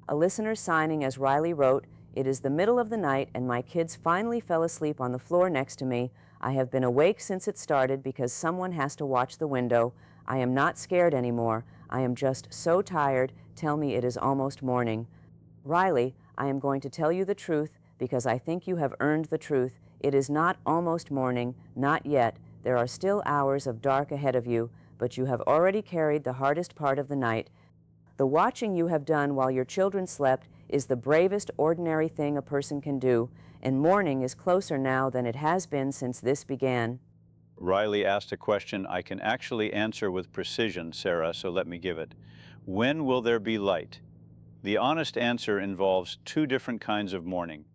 A listener signing as Riley wrote, "It is the middle of the night and my kids finally fell asleep on the floor next to me. I have been awake since it started because someone has to watch the window. I am not scared anymore. I am just so tired. Tell me it is almost morning." Riley, I am going to tell you the truth because I think you have earned the truth. It is not almost morning, not yet. There are still hours of dark ahead of you, but you have already carried the hardest part of the night. The watching you have done while your children slept is the bravest ordinary thing a person can do, and morning is closer now than it has been since this began.
Riley asked a question I can actually answer with precision, Sarah, so let me give it. When will there be light? The honest answer involves 2 different kinds of morning.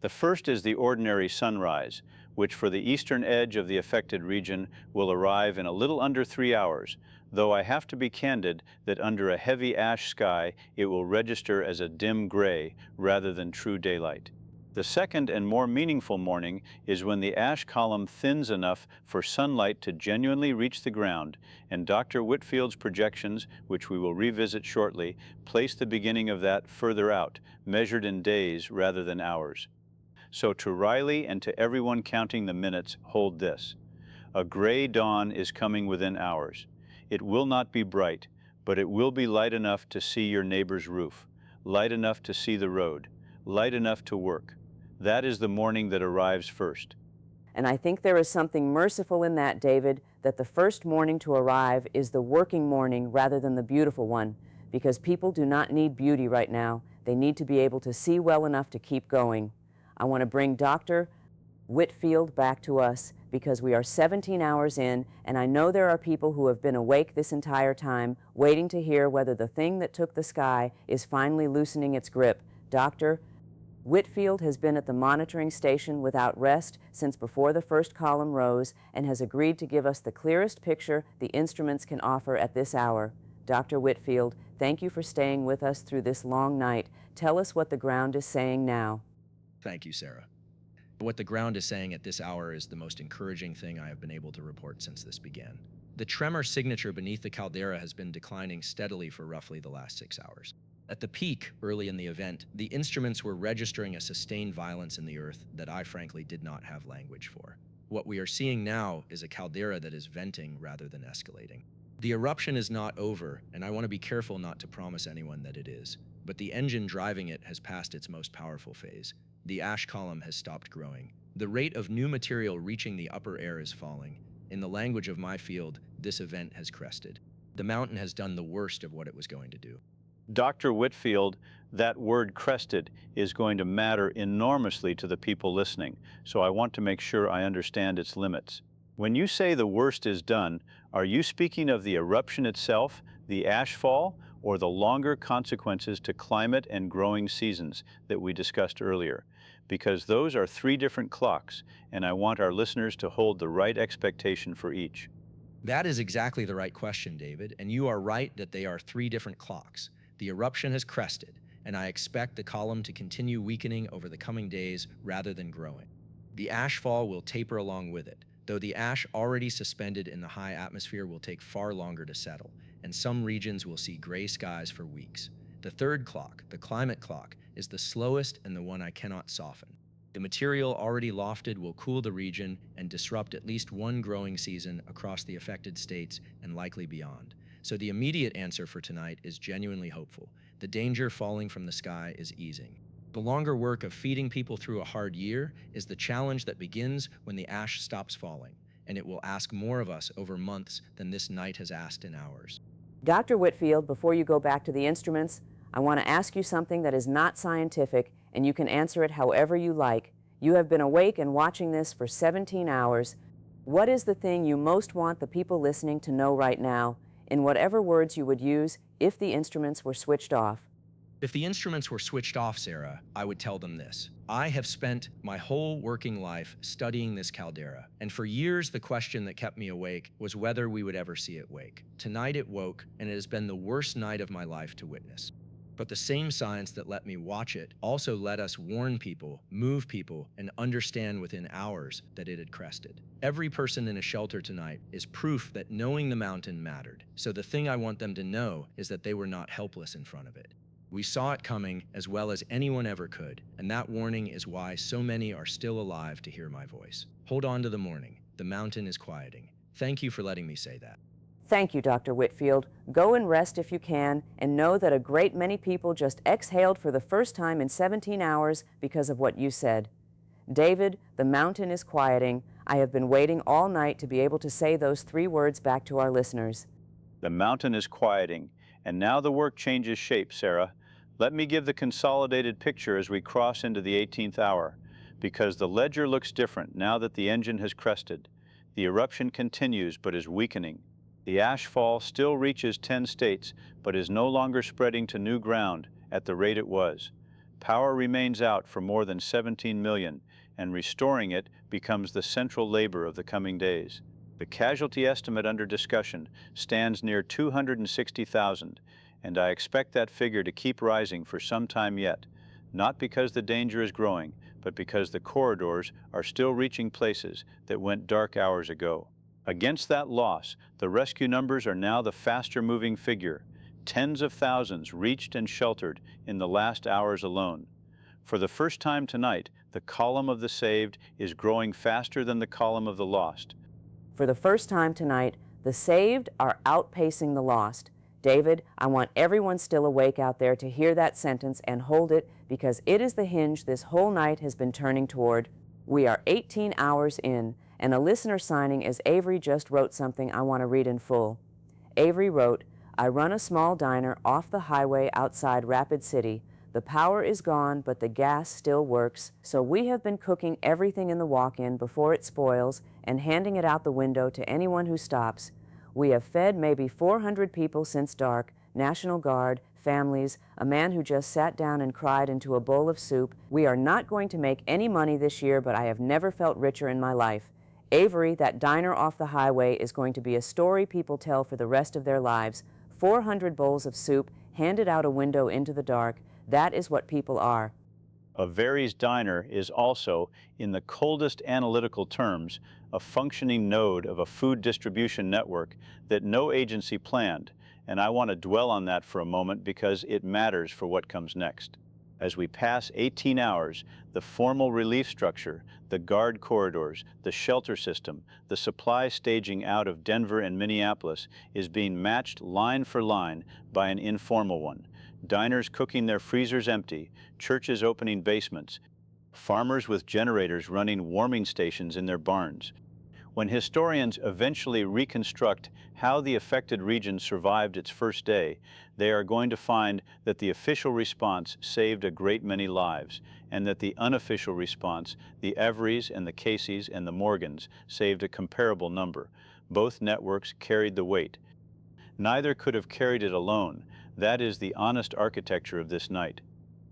The first is the ordinary sunrise, which for the eastern edge of the affected region will arrive in a little under 3 hours, though I have to be candid that under a heavy ash sky it will register as a dim gray rather than true daylight. The second and more meaningful morning is when the ash column thins enough for sunlight to genuinely reach the ground, and Dr. Whitfield's projections, which we will revisit shortly, place the beginning of that further out, measured in days rather than hours. So to Riley and to everyone counting the minutes, hold this. A gray dawn is coming within hours. It will not be bright, but it will be light enough to see your neighbor's roof, light enough to see the road, light enough to work. That is the morning that arrives first.
And I think there is something merciful in that, David, that the first morning to arrive is the working morning rather than the beautiful one, because people do not need beauty right now. They need to be able to see well enough to keep going. I want to bring Dr. Whitfield back to us because we are 17 hours in, and I know there are people who have been awake this entire time, waiting to hear whether the thing that took the sky is finally loosening its grip. Dr. Whitfield has been at the monitoring station without rest since before the first column rose and has agreed to give us the clearest picture the instruments can offer at this hour. Dr. Whitfield, thank you for staying with us through this long night. Tell us what the ground is saying now.
Thank you, Sarah. What the ground is saying at this hour is the most encouraging thing I have been able to report since this began. The tremor signature beneath the caldera has been declining steadily for roughly the last 6 hours. At the peak, early in the event, the instruments were registering a sustained violence in the earth that I frankly did not have language for. What we are seeing now is a caldera that is venting rather than escalating. The eruption is not over, and I want to be careful not to promise anyone that it is, but the engine driving it has passed its most powerful phase. The ash column has stopped growing. The rate of new material reaching the upper air is falling. In the language of my field, this event has crested. The mountain has done the worst of what it was going to do.
Dr. Whitfield, that word crested is going to matter enormously to the people listening, so I want to make sure I understand its limits. When you say the worst is done, are you speaking of the eruption itself, the ash fall, or the longer consequences to climate and growing seasons that we discussed earlier? Because those are 3 different clocks, and I want our listeners to hold the right expectation for each.
That is exactly the right question, David, and you are right that they are 3 different clocks. The eruption has crested, and I expect the column to continue weakening over the coming days rather than growing. The ash fall will taper along with it, though the ash already suspended in the high atmosphere will take far longer to settle, and some regions will see gray skies for weeks. The 3rd clock, the climate clock, is the slowest and the one I cannot soften. The material already lofted will cool the region and disrupt at least one growing season across the affected states and likely beyond. So the immediate answer for tonight is genuinely hopeful. The danger falling from the sky is easing. The longer work of feeding people through a hard year is the challenge that begins when the ash stops falling. and it will ask more of us over months than this night has asked in hours.
Dr. Whitfield, before you go back to the instruments, I want to ask you something that is not scientific, and you can answer it however you like. You have been awake and watching this for 17 hours. What is the thing you most want the people listening to know right now, in whatever words you would use if the instruments were switched off?
If the instruments were switched off, Sarah, I would tell them this. I have spent my whole working life studying this caldera, and for years the question that kept me awake was whether we would ever see it wake. Tonight it woke, and it has been the worst night of my life to witness. But the same science that let me watch it also let us warn people, move people, and understand within hours that it had crested. Every person in a shelter tonight is proof that knowing the mountain mattered. So the thing I want them to know is that they were not helpless in front of it. We saw it coming as well as anyone ever could, and that warning is why so many are still alive to hear my voice. Hold on to the morning. The mountain is quieting. Thank you for letting me say that.
Thank you, Dr. Whitfield. Go and rest if you can, and know that a great many people just exhaled for the first time in 17 hours because of what you said. David, the mountain is quieting. I have been waiting all night to be able to say those 3 words back to our listeners.
The mountain is quieting, and now the work changes shape, Sarah. Let me give the consolidated picture as we cross into the 18th hour, because the ledger looks different now that the engine has crested. The eruption continues but is weakening. The ash fall still reaches 10 states, but is no longer spreading to new ground at the rate it was. Power remains out for more than 17 million, and restoring it becomes the central labor of the coming days. The casualty estimate under discussion stands near 260,000, and I expect that figure to keep rising for some time yet, not because the danger is growing, but because the corridors are still reaching places that went dark hours ago. Against that loss, the rescue numbers are now the faster-moving figure. Tens of thousands reached and sheltered in the last hours alone. For the first time tonight, the column of the saved is growing faster than the column of the lost.
For the first time tonight, the saved are outpacing the lost. David, I want everyone still awake out there to hear that sentence and hold it, because it is the hinge this whole night has been turning toward. We are 18 hours in, and a listener signing as Avery just wrote something I want to read in full. Avery wrote, I run a small diner off the highway outside Rapid City. The power is gone, but the gas still works, so we have been cooking everything in the walk-in before it spoils and handing it out the window to anyone who stops. We have fed maybe 400 people since dark, National Guard, families, a man who just sat down and cried into a bowl of soup. We are not going to make any money this year, but I have never felt richer in my life. Avery, that diner off the highway is going to be a story people tell for the rest of their lives. 400 bowls of soup handed out a window into the dark. That is what people are.
Avery's diner is also, in the coldest analytical terms, a functioning node of a food distribution network that no agency planned, and I want to dwell on that for a moment because it matters for what comes next. As we pass 18 hours, the formal relief structure, the guard corridors, the shelter system, the supply staging out of Denver and Minneapolis is being matched line for line by an informal one. Diners cooking their freezers empty, churches opening basements, farmers with generators running warming stations in their barns. When historians eventually reconstruct how the affected region survived its first day, they are going to find that the official response saved a great many lives, and that the unofficial response, the Everys and the Caseys and the Morgans, saved a comparable number. Both networks carried the weight. Neither could have carried it alone. That is the honest architecture of this night.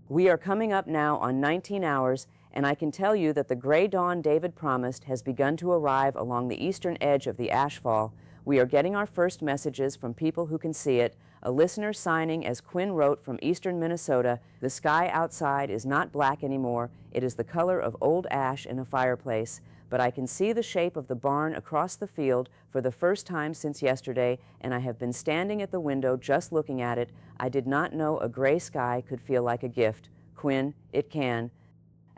We are coming up now on 19 hours, and I can tell you that the gray dawn David promised has begun to arrive along the eastern edge of the ashfall. We are getting our first messages from people who can see it. A listener signing, as Quinn wrote, from eastern Minnesota, the sky outside is not black anymore. It is the color of old ash in a fireplace. But I can see the shape of the barn across the field for the first time since yesterday, and I have been standing at the window just looking at it. I did not know a gray sky could feel like a gift. Quinn, it can.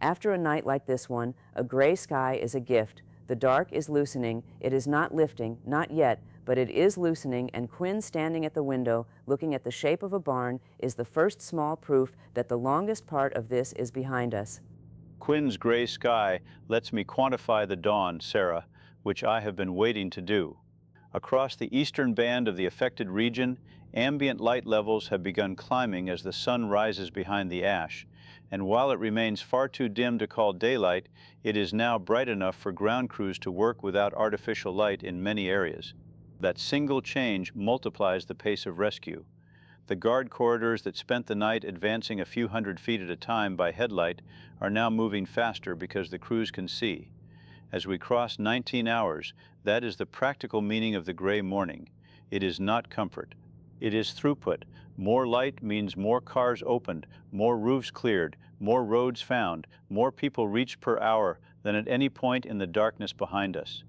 After a night like this one, a gray sky is a gift. The dark is loosening. It is not lifting, not yet, but it is loosening, and Quinn standing at the window, looking at the shape of a barn, is the first small proof that the longest part of this is behind us.
Quinn's gray sky lets me quantify the dawn, Sarah. which I have been waiting to do. Across the eastern band of the affected region, ambient light levels have begun climbing as the sun rises behind the ash, and while it remains far too dim to call daylight, it is now bright enough for ground crews to work without artificial light in many areas. That single change multiplies the pace of rescue. The guard corridors that spent the night advancing a few hundred feet at a time by headlight are now moving faster because the crews can see. As we cross 19 hours, that is the practical meaning of the gray morning. It is not comfort. It is throughput. More light means more cars opened, more roofs cleared, more roads found, more people reached per hour than at any point in the darkness behind us.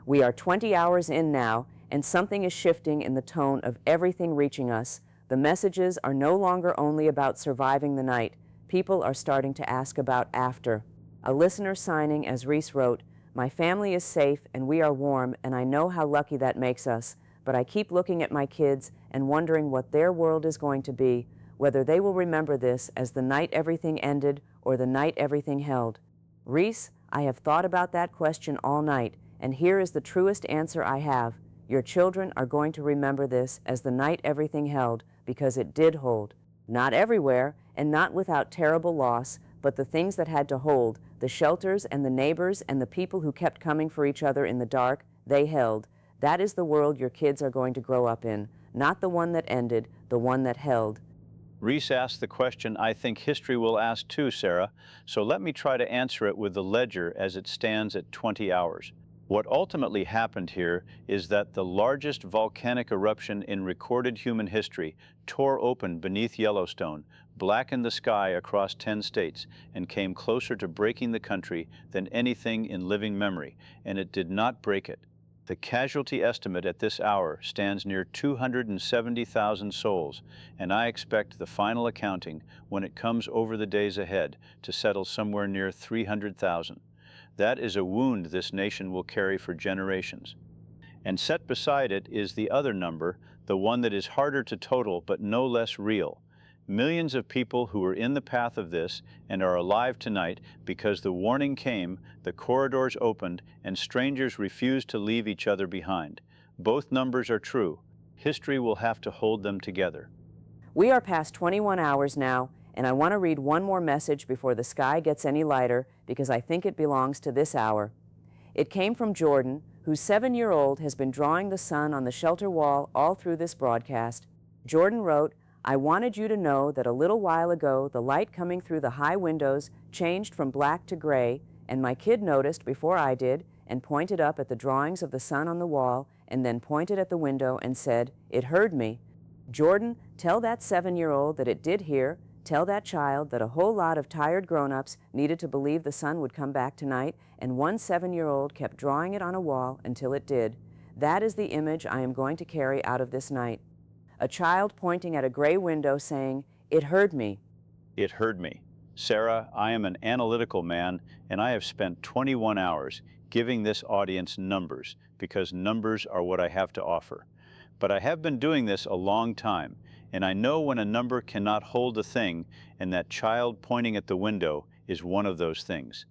We are 20 hours in now, and something is shifting in the tone of everything reaching us. The messages are no longer only about surviving the night. People are starting to ask about after. A listener signing as Reese wrote, "My family is safe and we are warm, and I know how lucky that makes us, but I keep looking at my kids and wondering what their world is going to be, whether they will remember this as the night everything ended or the night everything held." Reese, I have thought about that question all night, and here is the truest answer I have. Your children are going to remember this as the night everything held, because it did hold. Not everywhere, and not without terrible loss, but the things that had to hold, the shelters and the neighbors and the people who kept coming for each other in the dark, they held. That is the world your kids are going to grow up in, not the one that ended, the one that held.
Reese asked the question I think history will ask too, Sarah, so let me try to answer it with the ledger as it stands at 20 hours. What ultimately happened here is that the largest volcanic eruption in recorded human history tore open beneath Yellowstone, blackened the sky across 10 states, and came closer to breaking the country than anything in living memory, and it did not break it. The casualty estimate at this hour stands near 270,000 souls, and I expect the final accounting, when it comes over the days ahead, to settle somewhere near 300,000. That is a wound this nation will carry for generations. And set beside it is the other number, the one that is harder to total but no less real. Millions of people who were in the path of this and are alive tonight because the warning came, the corridors opened, and strangers refused to leave each other behind. Both numbers are true. History will have to hold them together.
We are past 21 hours now, and I want to read one more message before the sky gets any lighter, because I think it belongs to this hour. It came from Jordan, whose 7-year-old has been drawing the sun on the shelter wall all through this broadcast. Jordan wrote, "I wanted you to know that a little while ago the light coming through the high windows changed from black to gray, and my kid noticed before I did and pointed up at the drawings of the sun on the wall and then pointed at the window and said, 'It heard me.' Jordan, tell that 7-year-old that it did hear. Tell that child that a whole lot of tired grown-ups needed to believe the sun would come back tonight, and one 7-year-old kept drawing it on a wall until it did. That is the image I am going to carry out of this night. A child pointing at a gray window saying, 'It heard me.'"
It heard me. Sarah, I am an analytical man, and I have spent 21 hours giving this audience numbers, because numbers are what I have to offer. But I have been doing this a long time, and I know when a number cannot hold a thing, and that child pointing at the window is one of those things.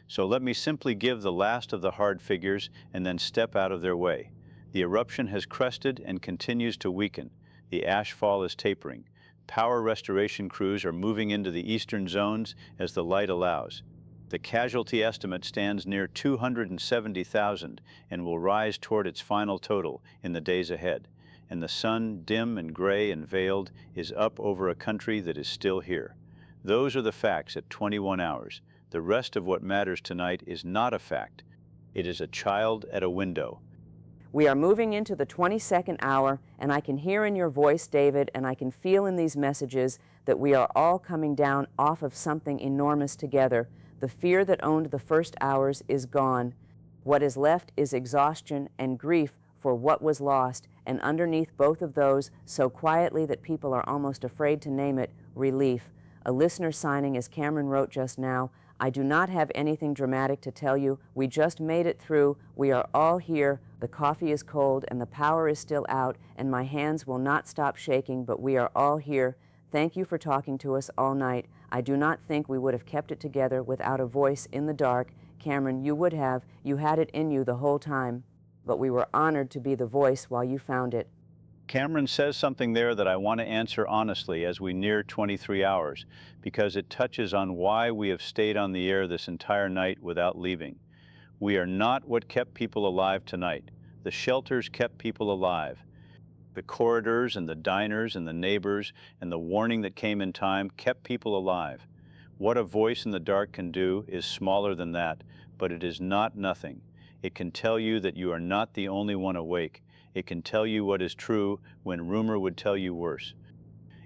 So let me simply give the last of the hard figures and then step out of their way. The eruption has crested and continues to weaken. The ash fall is tapering. Power restoration crews are moving into the eastern zones as the light allows. The casualty estimate stands near 270,000 and will rise toward its final total in the days ahead. And the sun, dim and gray and veiled, is up over a country that is still here. Those are the facts at 21 hours. The rest of what matters tonight is not a fact. It is a child at a window.
We are moving into the 22nd hour, and I can hear in your voice, David, and I can feel in these messages that we are all coming down off of something enormous together. The fear that owned the first hours is gone. What is left is exhaustion and grief for what was lost, and underneath both of those, so quietly that people are almost afraid to name it, relief. A listener signing, as Cameron wrote just now, "I do not have anything dramatic to tell you. We just made it through. We are all here. The coffee is cold and the power is still out, and my hands will not stop shaking, but we are all here. Thank you for talking to us all night. I do not think we would have kept it together without a voice in the dark. Cameron, you would have. You had it in you the whole time. But we were honored to be the voice while you found it.
Cameron says something there that I want to answer honestly as we near 23 hours, because it touches on why we have stayed on the air this entire night without leaving. We are not what kept people alive tonight. The shelters kept people alive. The corridors and the diners and the neighbors and the warning that came in time kept people alive. What a voice in the dark can do is smaller than that, but it is not nothing. It can tell you that you are not the only one awake. It can tell you what is true when rumor would tell you worse.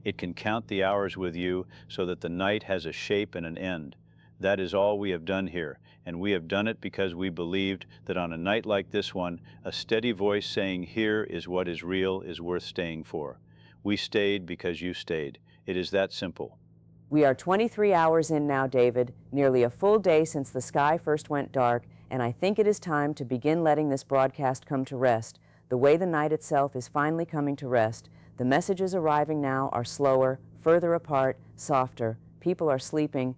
It can count the hours with you so that the night has a shape and an end. That is all we have done here, and we have done it because we believed that on a night like this one, a steady voice saying here is what is real is worth staying for. We stayed because you stayed. It is that simple.
We are 23 hours in now, David, nearly a full day since the sky first went dark, and I think it is time to begin letting this broadcast come to rest, the way the night itself is finally coming to rest. The messages arriving now are slower, further apart, softer. People are sleeping.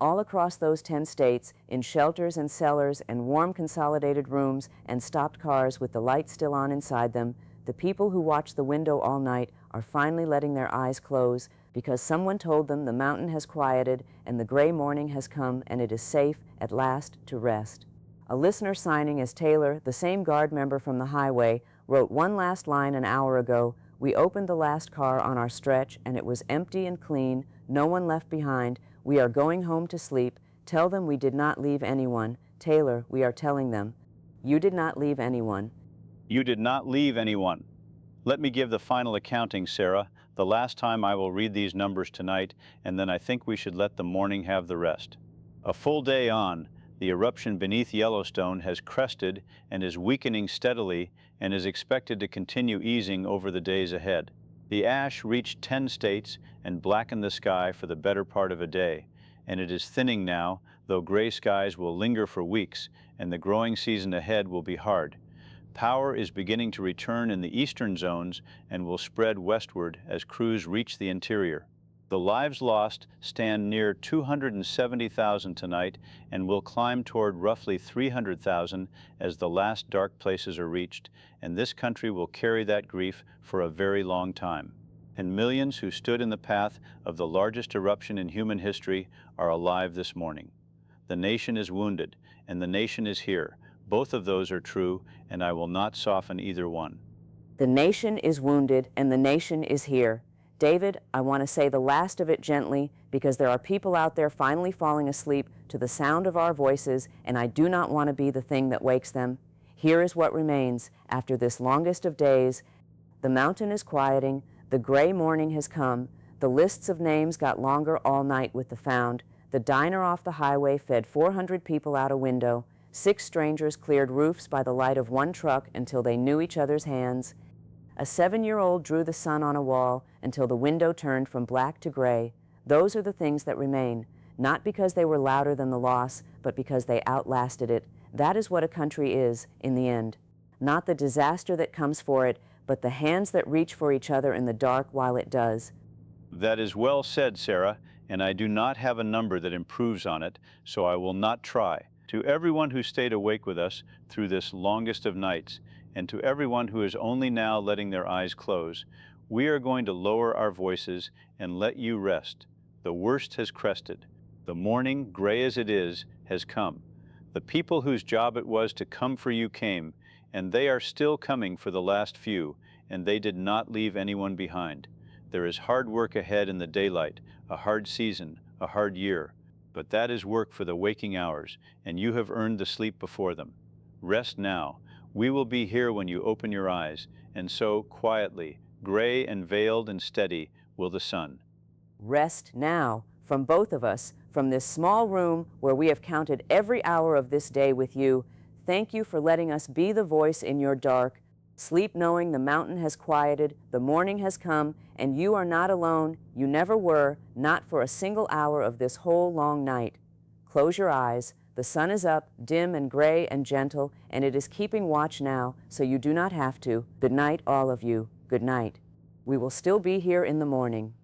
All across those 10 states, in shelters and cellars and warm consolidated rooms and stopped cars with the lights still on inside them, the people who watched the window all night are finally letting their eyes close because someone told them the mountain has quieted and the gray morning has come and it is safe at last to rest. A listener signing as Taylor, the same guard member from the highway, wrote one last line an hour ago. We opened the last car on our stretch and it was empty and clean, no one left behind. We are going home to sleep. Tell them we did not leave anyone. Taylor, we are telling them. You did not leave anyone.
You did not leave anyone. Let me give the final accounting, Sarah. The last time I will read these numbers tonight, and then I think we should let the morning have the rest. A full day on, the eruption beneath Yellowstone has crested and is weakening steadily and is expected to continue easing over the days ahead. The ash reached 10 states and blackened the sky for the better part of a day, and it is thinning now, though gray skies will linger for weeks, and the growing season ahead will be hard. Power is beginning to return in the eastern zones and will spread westward as crews reach the interior. The lives lost stand near 270,000 tonight and will climb toward roughly 300,000 as the last dark places are reached, and this country will carry that grief for a very long time. And millions who stood in the path of the largest eruption in human history are alive this morning. The nation is wounded, and the nation is here. Both of those are true, and I will not soften either one.
The nation is wounded, and the nation is here. David, I want to say the last of it gently because there are people out there finally falling asleep to the sound of our voices, and I do not want to be the thing that wakes them. Here is what remains after this longest of days. The mountain is quieting, the gray morning has come, the lists of names got longer all night with the found, the diner off the highway fed 400 people out a window, 6 strangers cleared roofs by the light of one truck until they knew each other's hands. A 7-year-old drew the sun on a wall until the window turned from black to gray. Those are the things that remain, not because they were louder than the loss, but because they outlasted it. That is what a country is, in the end. Not the disaster that comes for it, but the hands that reach for each other in the dark while it does.
That is well said, Sarah, and I do not have a number that improves on it, so I will not try. To everyone who stayed awake with us through this longest of nights, and to everyone who is only now letting their eyes close, we are going to lower our voices and let you rest. The worst has crested. The morning, gray as it is, has come. The people whose job it was to come for you came, and they are still coming for the last few, and they did not leave anyone behind. There is hard work ahead in the daylight, a hard season, a hard year, but that is work for the waking hours, and you have earned the sleep before them. Rest now. We will be here when you open your eyes, and so, quietly, gray and veiled and steady, will the sun.
Rest now, from both of us, from this small room where we have counted every hour of this day with you. Thank you for letting us be the voice in your dark. Sleep knowing the mountain has quieted, the morning has come, and you are not alone. You never were, not for a single hour of this whole long night. Close your eyes. The sun is up, dim and gray and gentle, and it is keeping watch now, so you do not have to. Good night, all of you. Good night. We will still be here in the morning.